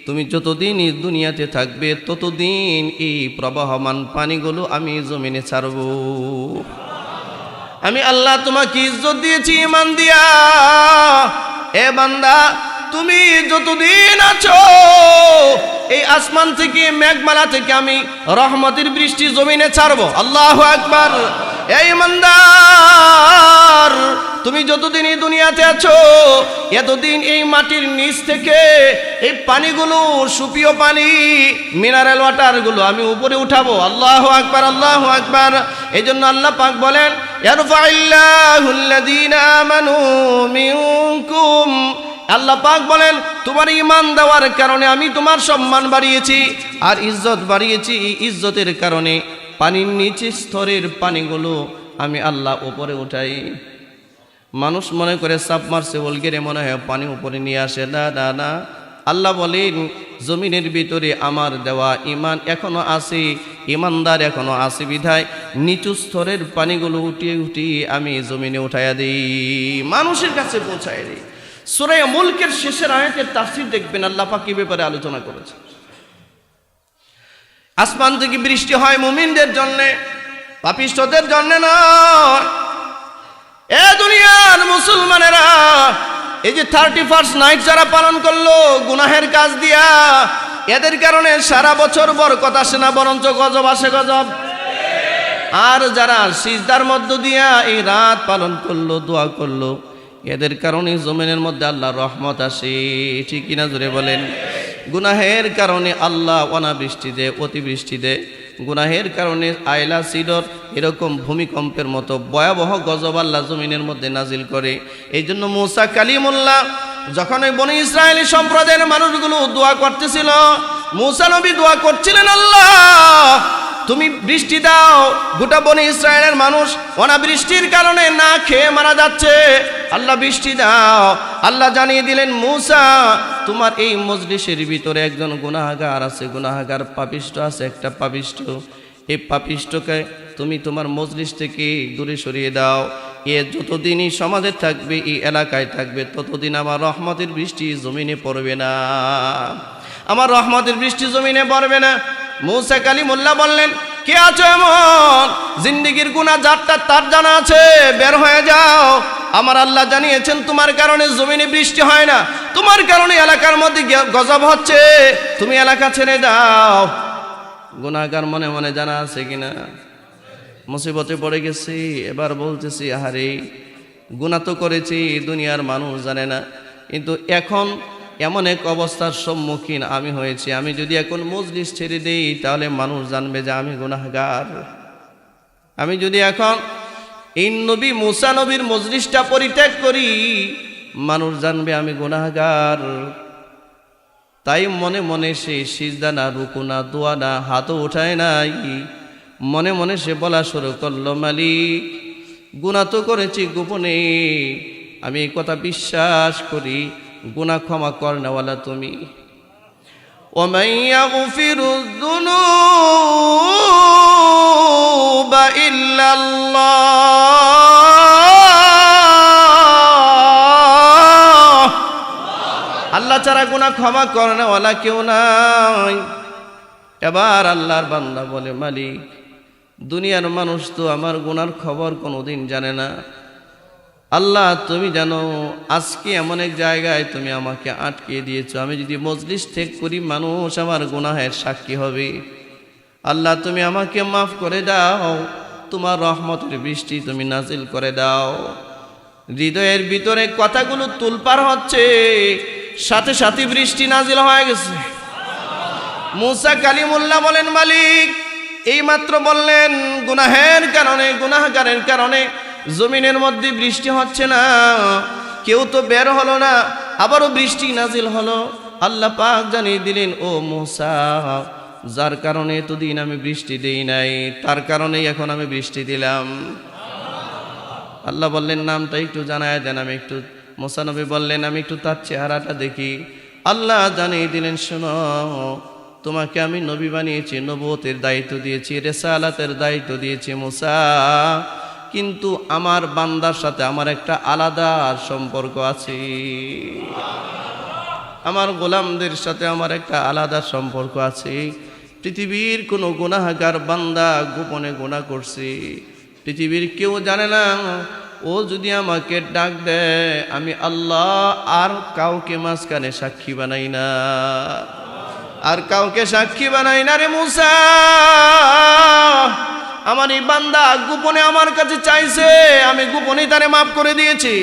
তুমি যতদিন এই দুনিয়াতে থাকবে ততদিন এই প্রবাহমান পানিগুলো আমি জমিনে ছাড়ব। আমি আল্লাহ তোমাকে ইজ্জত দিয়েছি ঈমান দিয়া। এ বান্দা, তুমি যতদিন আছো এই আসমান থেকে, মেঘমালা থেকে আমি রহমতের বৃষ্টি জমিনে ছাড়বো। আল্লাহু আকবার। এই ইমানদার, তুমি যতদিন এই দুনিয়াতে আছো এতদিন এই মাটির নিচ থেকে এই পানিগুলো, সুপিও পানি, মিনারেল ওয়াটারগুলো আমি উপরে উঠাবো। আল্লাহু আকবার, আল্লাহু আকবার। এই জন্য আল্লাহ পাক বলেন, ইয়ারফাইল্লাহুল্লাযীনা আমানু মিনকুম, আল্লাহ পাক বলেন তোমার ঈমান দেওয়ার কারণে আমি তোমার সম্মান বাড়িয়েছি আর ইজ্জত বাড়িয়েছি। ইজ্জতের কারণে পানির নিচে স্তরের পানিগুলো আমি আল্লাহ উপরে উঠাই। মানুষ মনে করে সাবমার্সিবল গেলে মনে হয় পানি উপরে নিয়ে আসে, না না না। আল্লাহ বলেন জমিনের ভিতরে আমার দেওয়া ঈমান এখনো আছে, ঈমানদার এখনো আছে বিধায় নিচু স্তরের পানিগুলো উঠিয়ে উঠিয়ে আমি জমিনে উঠাইয়া দিই, মানুষের কাছে পৌঁছায় দিই। সূরা মুলকের শেষের আয়াতের তাফসীর দেখবেন আল্লাহ পাক কি ব্যাপারে আলোচনা করেছে। আসমান থেকে বৃষ্টি হয় মুমিনদের জন্য, পাপিষ্ঠদের জন্য নয়। এ দুনিয়ার মুসলমানেরা, এই যে 31st নাইট যারা পালন করলো গুনাহের কাজ দিয়া, এদের কারণে সারা বছর বরকত আসে না, বরঞ্চ গজব আসে, গজব। আর যারা সিজদার মধ্য দিয়া এই রাত পালন করলো, দোয়া করলো, এদের কারণে জমিনের মধ্যে আল্লাহর রহমত আসে। ঠিক কিনা জোরে বলেন। গুনাহের কারণে আল্লাহ অনাবৃষ্টি দেয়, অতিবৃষ্টি দেয়। গুনাহের কারণে আয়লা, সিডর, এরকম ভূমিকম্পের মতো ভয়াবহ গজব আল্লাহ জমিনের মধ্যে নাজিল করে। এই জন্য মুসা কালিমুল্লাহ যখন ওই বনি ইসরায়েলি সম্প্রদায়ের মানুষগুলো দোয়া করতেছিল, মুসা নবী দোয়া করছিলেন, আল্লাহ তুমি বৃষ্টি দাও। গোটা বনি ইসরায়েলের মানুষ অনাবৃষ্টির কারণে না খেয়ে মারা যাচ্ছে, আল্লাহ বৃষ্টি দাও। আল্লাহ জানিয়ে দিলেন, মুসা তোমার এই মজলিসের ভিতরে একজন গুনাহগার আছে, গুনাহগার পাপিষ্ঠ আছে, একটা পাপিষ্ঠ। এই পাপিষ্ঠকে তুমি তোমার মজলিস থেকে দূরে সরিয়ে দাও। এ যতদিনই সমাজে থাকবে, এই এলাকায় থাকবে, ততদিন আমার রহমতের বৃষ্টি জমিনে পড়বে না, আমার রহমতের বৃষ্টি জমিনে পড়বে না। মুসা কালিমুল্লাহ বললেন, কে আছো এমন জিন্দেগির গুনাহ যারটা তার জানা আছে, বের হয়ে যাও। আমার আল্লাহ জানিয়েছেন তোমার কারণে জমিনে বৃষ্টি হয় না, তোমার কারণে এলাকার মধ্যে গজব হচ্ছে, তুমি এলাকা ছেড়ে দাও। গুনাহগার মনে মনে জানা আছে কিনা? মুসিবতে পড়ে গেছি, এবার বলতেছি আহারে গুনাহ তো করেছি, দুনিয়ার মানুষ জানে না, কিন্তু এখন এমন এক অবস্থার সম্মুখীন আমি হয়েছি, আমি যদি এখন মজলিস ছেড়ে দেই তাহলে মানুষ জানবে যে আমি গুনাহগার। আমি যদি এখন এই নবী মুসা নবীর মজলিসটা পরিত্যাগ করি, মানুষ জানবে আমি গুনাহগার। তাই মনে মনে সে সিজদা না, রুকু না, দোয়া না, হাতও উঠায় নাই, মনে মনে সে বলা শুরু করলো, মালিক গুনাহ তো করেছি গোপনে, আমি এই কথা বিশ্বাস করি, গুনাহ ক্ষমা করনেওয়ালা তুমি। ওয়ামান ইয়াগফিরুয যুনুবা ইল্লাল্লাহ, আল্লাহ ছাড়া গুনাহ ক্ষমা করনেওয়ালা কেউ নাই। এবার আল্লাহর বান্দা বলে, মালিক দুনিয়ার মানুষ তো আমার গুনার খবর কোনোদিন জানে না, আল্লাহ তুমি জানো, আজকে এমন এক জায়গায় তুমি আমাকে আটকে দিয়েছো, আমি যদি মজলিস ত্যাগ করি মানুষ আমার গুনাহের সাক্ষী হবে। আল্লাহ তুমি আমাকে মাফ করে দাও, তোমার রহমতের বৃষ্টি তুমি নাজিল করে দাও। হৃদয়ের ভিতরে কথাগুলো তুলপার হচ্ছে, সাথে সাথে বৃষ্টি নাজিল হয়ে গেছে। মুসা কালিমুল্লাহ বলেন, মালিক এই মাত্র বললেন গুনাহের কারণে, গুনাহগারের কারণে জমিনের মধ্যে বৃষ্টি হচ্ছে না, কেউ তো বের হলো না, আবারও বৃষ্টি নাজিল হলো। আল্লাহ পাক জানিয়ে দিলেন, ও মুসা যার কারণে এতদিন আমি বৃষ্টি দেই নাই, তার কারণেই এখন আমি বৃষ্টি দিলাম। আল্লাহ বললেন নামটা একটু জানায় দেন, আমি একটু, মুসা নবী বললেন আমি একটু তার চেহারাটা দেখি। আল্লাহ জানিয়ে দিলেন, শোনো তোমাকে আমি নবী বানিয়েছি, নবুয়তের দায়িত্ব দিয়েছি, রিসালাতের দায়িত্ব দিয়েছি মুসা, কিন্তু আমার বান্দার সাথে আমার একটা আলাদা সম্পর্ক আছে, আমার গোলামদের সাথে আমার একটা আলাদা সম্পর্ক আছে। পৃথিবীর কোনো গুনাহগার বান্দা গোপনে গুনাহ করছে, পৃথিবীর কেউ জানে না, ও যদি আমাকে ডাক দেয় আমি আল্লাহ আর কাউকে মাঝখানে সাক্ষী বানাই না, আর কাউকে সাক্ষী বানাই না রে মুসা। আমার এই বান্দা গোপনে আমার কাছে চাইছে, আমি গোপনে তারে মাফ করে দিয়েছি।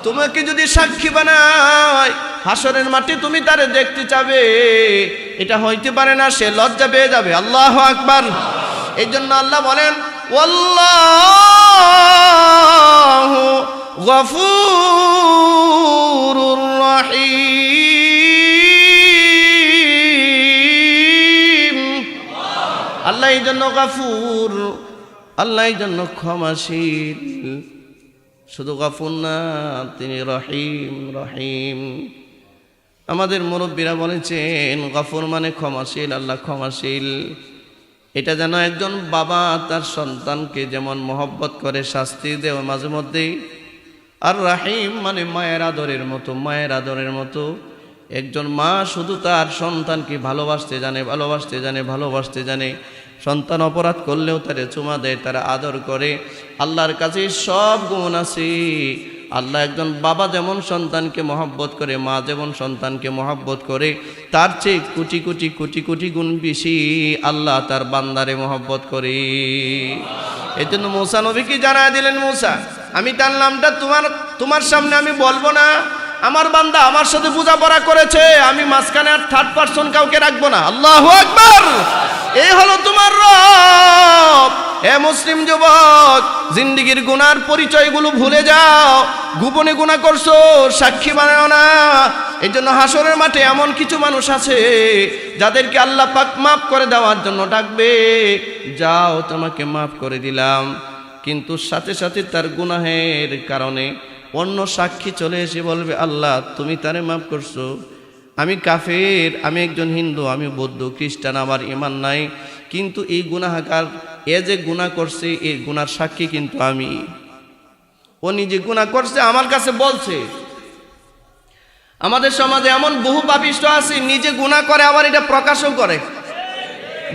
তোমাকে যদি সাক্ষী বানাই, হাসরের মাঠে তুমি তারে দেখতে চাবে, এটা হইতে পারে না, সে লজ্জা পেয়ে যাবে। আল্লাহু আকবার। এই জন্য আল্লাহ বলেন, ওয়াল্লাহু গফুরুর রহিম। আল্লাহ এই জন্য গাফুর, আল্লাহ এই জন্য ক্ষমাশীল, শুধু গাফুর না, তিনি রহিম। রহিম আমাদের মুরব্বীরা বলেছেন গাফুর মানে ক্ষমাশীল, আল্লাহ ক্ষমাশীল। এটা যেন একজন বাবা তার সন্তানকে যেমন মহব্বত করে, শাস্তি দেয় মাঝে মধ্যেই, আর রাহিম মানে মায়ের আদরের মতো, মায়ের আদরের মতো। একজন মা শুধু তার সন্তানকে ভালোবাসতে জানে, ভালোবাসতে জানে, ভালোবাসতে জানে। সন্তান অপরাধ করলেও তারে চুমা দেয়, তারা আদর করে। আল্লাহর কাছে সব গুণ আছে। আল্লাহ একজন বাবা যেমন সন্তানকে মহব্বত করে, মা যেমন সন্তানকে মহব্বত করে, তার চেয়ে কোটি কোটি কোটি কোটি গুণ বেশি আল্লাহ তার বান্দারে মহব্বত করে। এই জন্য মুসা নবীকে জানায় দিলেন, মুসা আমি তার নামটা তোমার সামনে আমি বলবো না, আমার বান্দা আমার সাথে বোঝাপড়া করেছে, আমি মাঝখানে আর থার্ড পারসন কাউকে রাখবো না। আল্লাহু আকবার। এই হলো তোমার রব। এ মুসলিম যুবক, জিন্দেগির গুনার পরিচয়গুলো ভুলে যাও। গোপনে গুনাহ করছো, সাক্ষী বানাও না। এই জন্য হাসরের মাঠে এমন কিছু মানুষ আছে যাদেরকে আল্লাহ পাক মাফ করে দেওয়ার জন্য ডাকবে, যাও তোমাকে মাফ করে দিলাম, কিন্তু সাথে সাথে তার গুনাহের কারণে অন্য সাক্ষী চলে এসে বলবে, আল্লাহ তুমি তারে মাফ করছো, আমি কাফের, আমি একজন হিন্দু, আমি বৌদ্ধ, খ্রিস্টান, আমার ঈমান নাই, কিন্তু এই গুনাহগার এ যে গুনাহ করছে, এই গুনার সাক্ষী কিন্তু আমি। ও নিজে গুনাহ করছে, আমার কাছে বলছে। আমাদের সমাজে এমন বহু পাপিষ্ট আছে, নিজে গুনাহ করে আবার এটা প্রকাশও করে,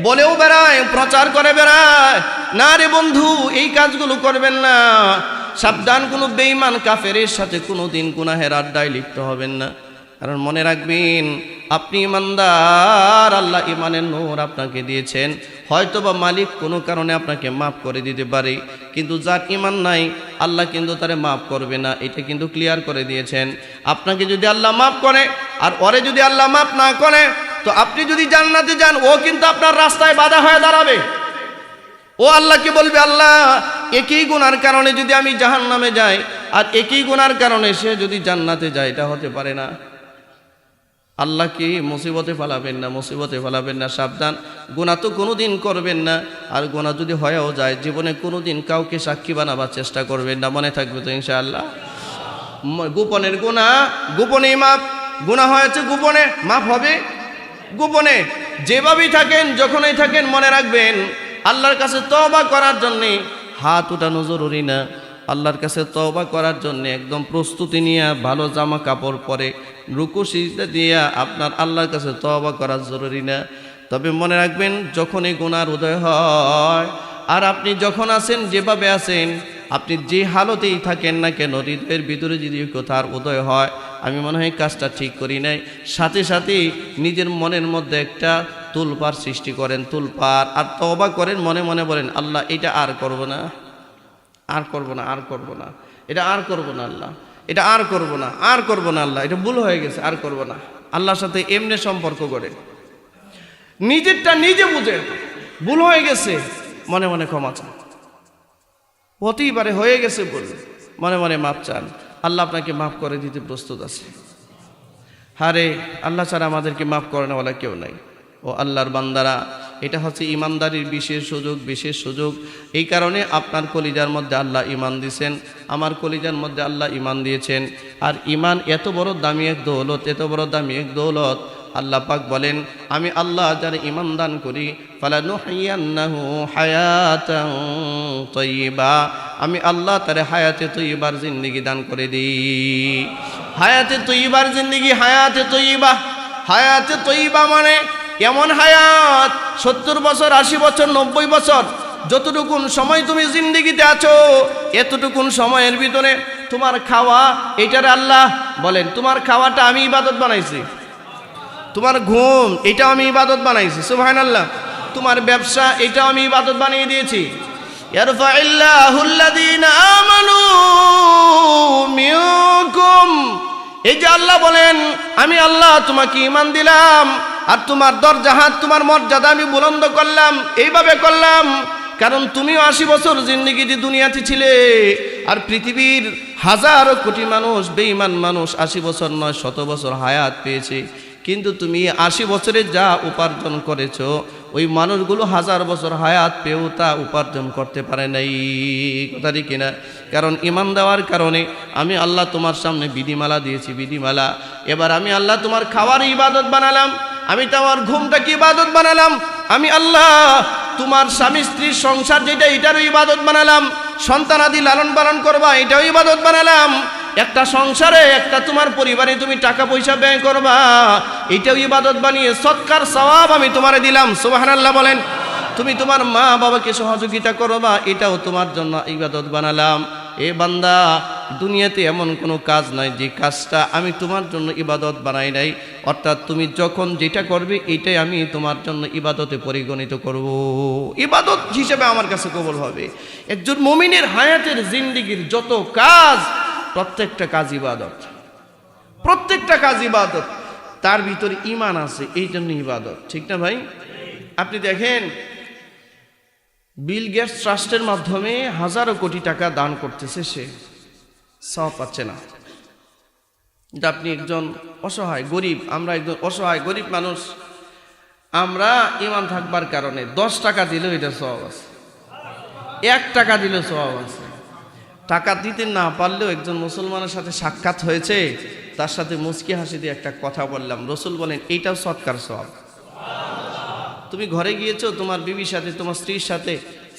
বলেও বেড়ায়, প্রচার করে বেড়ায়। না রে বন্ধু, এই কাজগুলো করবেন না। সাবধান, কোনো বেঈমান কাফেরের সাথে কোনোদিন গুনাহের আড্ডায় লিপ্ত হবেন না। কারণ মনে রাখবেন, আপনি ইমানদার, আল্লাহ ইমানের নূর আপনাকে দিয়েছেন। হয়তোবা মালিক কোনো কারণে আপনাকে মাফ করে দিতে পারে, কিন্তু যার ইমান নাই আল্লাহ কিন্তু তারে মাফ করবে না, এটা কিন্তু ক্লিয়ার করে দিয়েছেন। আপনাকে যদি আল্লাহ মাফ করে আর ওরে যদি আল্লাহ মাফ না করে, তো আপনি যদি জান্নাতে যান, ও কিন্তু আপনার রাস্তায় বাধা হয়ে দাঁড়াবে। ও আল্লাহকে বলবে, আল্লাহ একই গুনার কারণে যদি আমি জাহান্নামে যাই আর একই গুনার কারণে সে যদি জান্নাতে যায়, এটা হতে পারে না। আল্লাহ কি মুসিবতে ফেলাবেন না, মুসিবতে ফেলাবেন না, সাবধান। গুনাহ তো কোনোদিন করবেন না, আর গুনাহ যদি হয়েও যায় জীবনে কোনোদিন কাউকে সাক্ষী বানাবার চেষ্টা করবেন না, মনে থাকবে তো ইনশাআল্লাহ। গোপনের গুনাহ গোপনেই মাপ, গুনাহ হয়েছে গোপনে, মাপ হবে গোপনে। যেভাবেই থাকেন, যখনই থাকেন, মনে রাখবেন আল্লাহর কাছে তওবা করার জন্যে হাত উঠানো জরুরি না। আল্লাহর কাছে তওবা করার জন্য একদম প্রস্তুতি নিয়ে ভালো জামা কাপড় পরে রুকু সিজদা দিয়া আপনার আল্লাহর কাছে তওবা করা জরুরি না। তবে মনে রাখবেন, যখনই গুনার উদয় হয় আর আপনি যখন আছেন, যেভাবে আছেন, আপনি যে হালতেই থাকেন না কেন, হৃদয়ের ভিতরে যদি কথার উদয় হয় আমি মনে হয় কাজটা ঠিক করি নাই, সাথে সাথেই নিজের মনের মধ্যে একটা তুলপার সৃষ্টি করেন, তুলপার, আর তওবা করেন, মনে মনে বলেন, আল্লাহ এটা আর করব না, আর করব না, আর করব না, এটা আর করব না আল্লাহ, এটা আর করব না, আর করব না আল্লাহ, এটা ভুল হয়ে গেছে, আর করব না। আল্লাহর সাথে এমনি সম্পর্ক করেন, নিজেরটা নিজে বুঝেন, ভুল হয়ে গেছে মনে মনে ক্ষমা চান, হতেই পারে হয়ে গেছে ভুল, মনে মনে মাপ চান, আল্লাহ আপনাকে মাফ করে দিতে প্রস্তুত আছে। হারে আল্লাহ ছাড়া আমাদেরকে মাফ করে না বলা কেউ নাই। ও আল্লাহর বান্দারা, এটা হচ্ছে ইমানদারির বিশেষ সুযোগ, বিশেষ সুযোগ। এই কারণে আপনার কলিজার মধ্যে আল্লাহ ইমান দিয়েছেন, আমার কলিজার মধ্যে আল্লাহ ইমান দিয়েছেন। আর ইমান এত বড় দামি এক দৌলত, এত বড় দামি এক দৌলত। আল্লাহ পাক বলেন, আমি আল্লাহ যার ইমান দান করি, ফালানুহিয়ান্নাহু হায়াতান তাইয়্যিবা, আমি আল্লাহ তারে হায়াতে তৈয়্যিবার জিন্দেগি দান করে দিই। হায়াতে তৈয়্যিবার জিন্দেগি, হায়াতে তৈয়্যিবা। হায়াতে তৈয়্যিবা মানে এমন হায়াত 70 বছর, 80 বছর, 90 বছর, যতটুকুন সময় তুমি জিন্দেগিতে আছো, এতটুকুন সময়ের ভিতরে তোমার খাওয়া, এটার আল্লাহ বলেন, তোমার খাওয়াটা আমি ইবাদত বানাইছি, তোমার ঘুম এটাও আমি ইবাদত বানাইছি, সুবহানাল্লাহ। তোমার ব্যবসা এটাও আমি ইবাদত বানিয়ে দিয়েছি। ইয়ারফাইল্লাহুল্লাযীনা আমানু মিনকুম, এই যে আল্লাহ বলেন, আমি আল্লাহ তোমাকে ঈমান দিলাম আর তোমার দরজাহাত, তোমার মর্যাদা আমি বুলন্দ করলাম। এইভাবে করলাম কারণ তুমিও 80 বছর জিন্দেগিতে দুনিয়াতে ছিলে, আর পৃথিবীর হাজারো কোটি মানুষ, বেঈমান মানুষ 80 বছর নয় 100 বছর হায়াত পেয়েছে। কিন্তু তুমি 80 বছরে যা উপার্জন করেছো, ওই মানুষগুলো 1000 বছর হায়াত পেয়েও তা উপার্জন করতে পারে নাই, কথা ঠিক কিনা? কারণ ঈমান দেওয়ার কারণে আমি আল্লাহ তোমার সামনে বিধিমালা দিয়েছি, বিধিমালা। এবার আমি আল্লাহ তোমার খাওয়ার ইবাদত বানালাম, আমি তোমার ঘুমটাকে ইবাদত বানালাম, আমি আল্লাহ তোমার স্বামী স্ত্রীর সংসার যেটা, এটারও ইবাদত বানালাম, সন্তানাদি লালন পালন করবা, এটাও ইবাদত বানালাম। একটা সংসারে, একটা তোমার পরিবারে তুমি টাকা পয়সা ব্যয় করবা, এটাও ইবাদত বানিয়ে সৎকার সওয়াব আমি তোমারে দিলাম, সুবহানাল্লাহ বলেন। তুমি তোমার মা বাবাকে সহযোগিতা করবা, এটাও তোমার জন্য ইবাদত বানালাম। এ বান্দা, দুনিয়াতে এমন কোনো কাজ নাই যে কাজটা আমি তোমার জন্য ইবাদত বানাই নাই। অর্থাৎ তুমি যখন যেটা করবে, এটাই আমি তোমার জন্য ইবাদতে পরিগণিত করব, ইবাদত হিসেবে আমার কাছে কবুল হবে। একজন মুমিনের হায়াতের জিন্দেগির যত কাজ, প্রত্যেকটা কাজ ইবাদত, প্রত্যেকটা কাজ ইবাদত। তার ভিতরে ঈমান আছে, এই জন্য ইবাদত, ঠিক না ভাই? আপনি দেখেন, বিল গেটস ট্রাস্টের মাধ্যমে হাজারো কোটি টাকা দান করতেছে, সে সওয়াব পাচ্ছে না। আপনি একজন অসহায় গরিব, আমরা একজন অসহায় গরিব মানুষ, আমরা ঈমান থাকবার কারণে 10 টাকা দিলেও এটা সওয়াব আছে, 1 টাকা দিলেও সওয়াব আছে। টাকা দিতে না পারলেও একজন মুসলমানের সাথে সাক্ষাৎ হয়েছে, তার সাথে মুচকি হাসি দিয়ে একটা কথা বললাম, রসুল বলেন এইটাও সৎকার সওয়াব। তুমি ঘরে গিয়েছো, তোমার বিবির সাথে, তোমার স্ত্রীর সাথে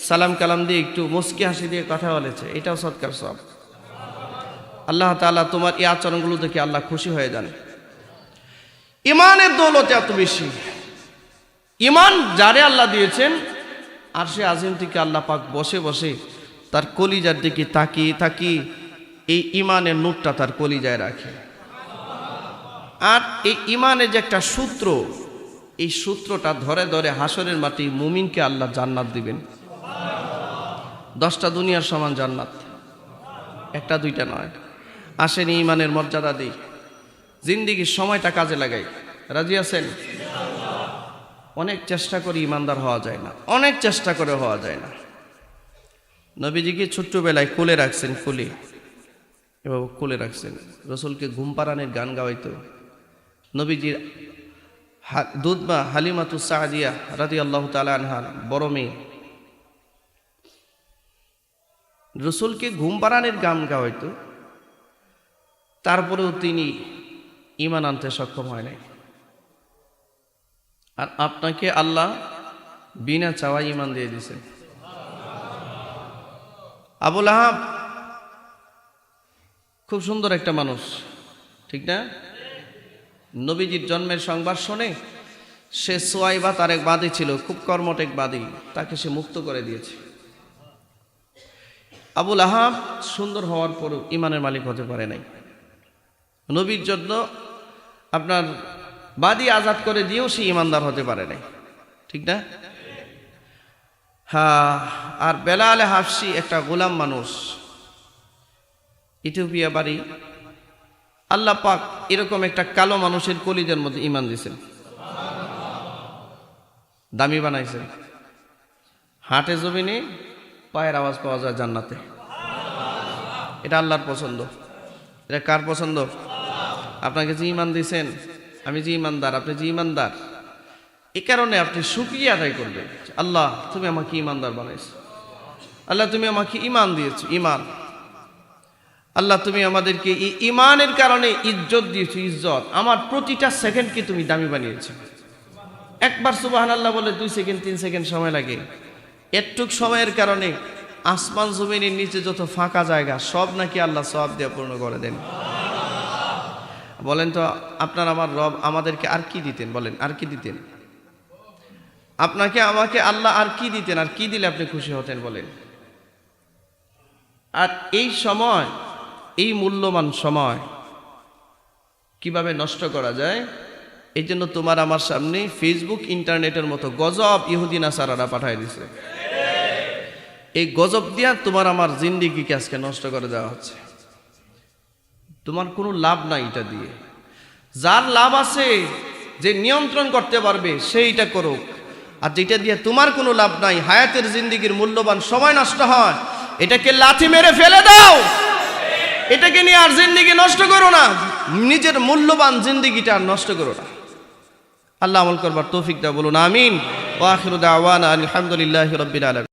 সালাম কালাম দিয়ে একটু মুচকি হাসি দিয়ে কথা বলেছে, এটাও সৎকার সওয়াব। আল্লাহ তাআলা তোমার এই আচরণগুলো দেখে আল্লাহ খুশি হয়ে যান। ঈমানের দৌলত এত বেশি, ঈমান যারে আল্লাহ দিয়েছেন, আরশে আজিম থেকে আল্লাহ পাক বসে বসে তার কলিজার দিকে তাকিয়ে তাকিয়ে এই ঈমানের নূরটা তার কলিজায় রাখে। আর এই ইমানের যে একটা সূত্র, এই সূত্রটা ধরে ধরে হাসরের মাটি মুমিনকে আল্লাহ জান্নাত দিবেন। 10টা দুনিয়ার সমান জান্নাত, একটা দুইটা নয়। আসেন ইমানের মর্যাদা দিই, জিন্দিগির সময়টা কাজে লাগাই। রাজি আছেন? অনেক চেষ্টা করে ইমানদার হওয়া যায় না, অনেক চেষ্টা করে হওয়া যায় না। নবীজিকে ছোট্টবেলায় কোলে রাখছেন, কোলে এভাবে কোলে রাখছেন, রসুলকে ঘুম পাড়ানোর গান গাওয়াইতো। নবীজির দুধমা হালিমাতু সাদিয়া রাদিয়াল্লাহু তাআলা আনহার বড় মেয়ে, রসুলকে ঘুম পাড়ানোর গান গাওয়াইতো, তারপরেও তিনি ঈমান আনতে সক্ষম হয় নাই। আর আপনাকে আল্লাহ বিনা চাওয়াই ঈমান দিয়ে দিয়েছেন। আবু লাহাব খুব সুন্দর একটা মানুষ, ঠিক না? নবীজির জন্মের সংবাদ শুনে সে সুয়াইবা তার এক বাদী ছিল, খুব কর্মঠ এক বাদী, তাকে সে মুক্ত করে দিয়েছে। আবু লাহাব সুন্দর হওয়ার পরও ঈমানের মালিক হতে পারে নাই। নবীর জন্য আপনার বাদী আজাদ করে দিয়েও সে ঈমানদার হতে পারে নাই, ঠিক না? হ্যাঁ। আর বেলাল হাফসি একটা গোলাম মানুষ, ইথিওপিয়া বাড়ি। আল্লাহ পাক এরকম একটা কালো মানুষের কলিজার মধ্যে ঈমান দিয়েছেন, দামি বানাইছেন। হাটে জমিনে পায়ের আওয়াজ পাওয়া যায় জান্নাতে। এটা আল্লাহর পছন্দ। এটা কার পছন্দ? আপনাকে যে ঈমান দিয়েছেন, আমি যে ঈমানদার, আপনি যে ঈমানদার, এই কারণে আপনি শুকরিয়া আদায় করবেন। আল্লাহ তুমি আমাকে ঈমানদার বানাইছো, আল্লাহ তুমি আমাকে ঈমান দিয়েছো, ঈমান। আল্লাহ তুমি আমাদেরকে এই ঈমানের কারণে ইজ্জত দিয়েছো, ইজ্জত। আমার প্রতিটা সেকেন্ডকে তুমি দামি বানিয়েছো। একবার সুবহানাল্লাহ বলে 2 সেকেন্ড 3 সেকেন্ড সময় লাগে। এতটুক সময়ের কারণে আসমান জমিনের নিচে যত ফাঁকা জায়গা সব নাকি আল্লাহ সওয়াব দিয়ে পূর্ণ করে দেন। বলেন তো আপনার আমার রব আমাদেরকে আর কি দিতেন? বলেন, আর কি দিতেন? আপনাকে আমাকে আল্লাহ আর কি দিতেন? আর কি দিলে আপনি খুশি হতেন? বলেন। আর এই সময়, এই মূল্যবান সময় কিভাবে নষ্ট করা যায়, এই জন্য তোমার আমার সামনে ফেসবুক, ইন্টারনেটের মতো গজব ইহুদি নাসারারা পাঠায় দিছে। এই গজব দিয়া তোমার আমার জিন্দেগিকে আজকে নষ্ট করে দেওয়া হচ্ছে। তোমার কোনো লাভ নাই এটা দিয়ে। যার লাভ আছে, যে নিয়ন্ত্রণ করতে পারবে সেইটা করুক। আর যেটা দিয়ে তোমার কোনো লাভ নাই, হায়াতের জিন্দেগির মূল্যবান সময় নষ্ট হয়, এটাকে লাথি মেরে ফেলে দাও। এটাকে নিয়ে আর জিন্দেগি নষ্ট করো না, নিজের মূল্যবান জিন্দেগিটা আর নষ্ট করো না। আল্লাহ আমল করবার তৌফিক দাও, বলুন আমিন। ওয়া আখিরু দাওয়ানা আলহামদুলিল্লাহি রাব্বিল আলামিন।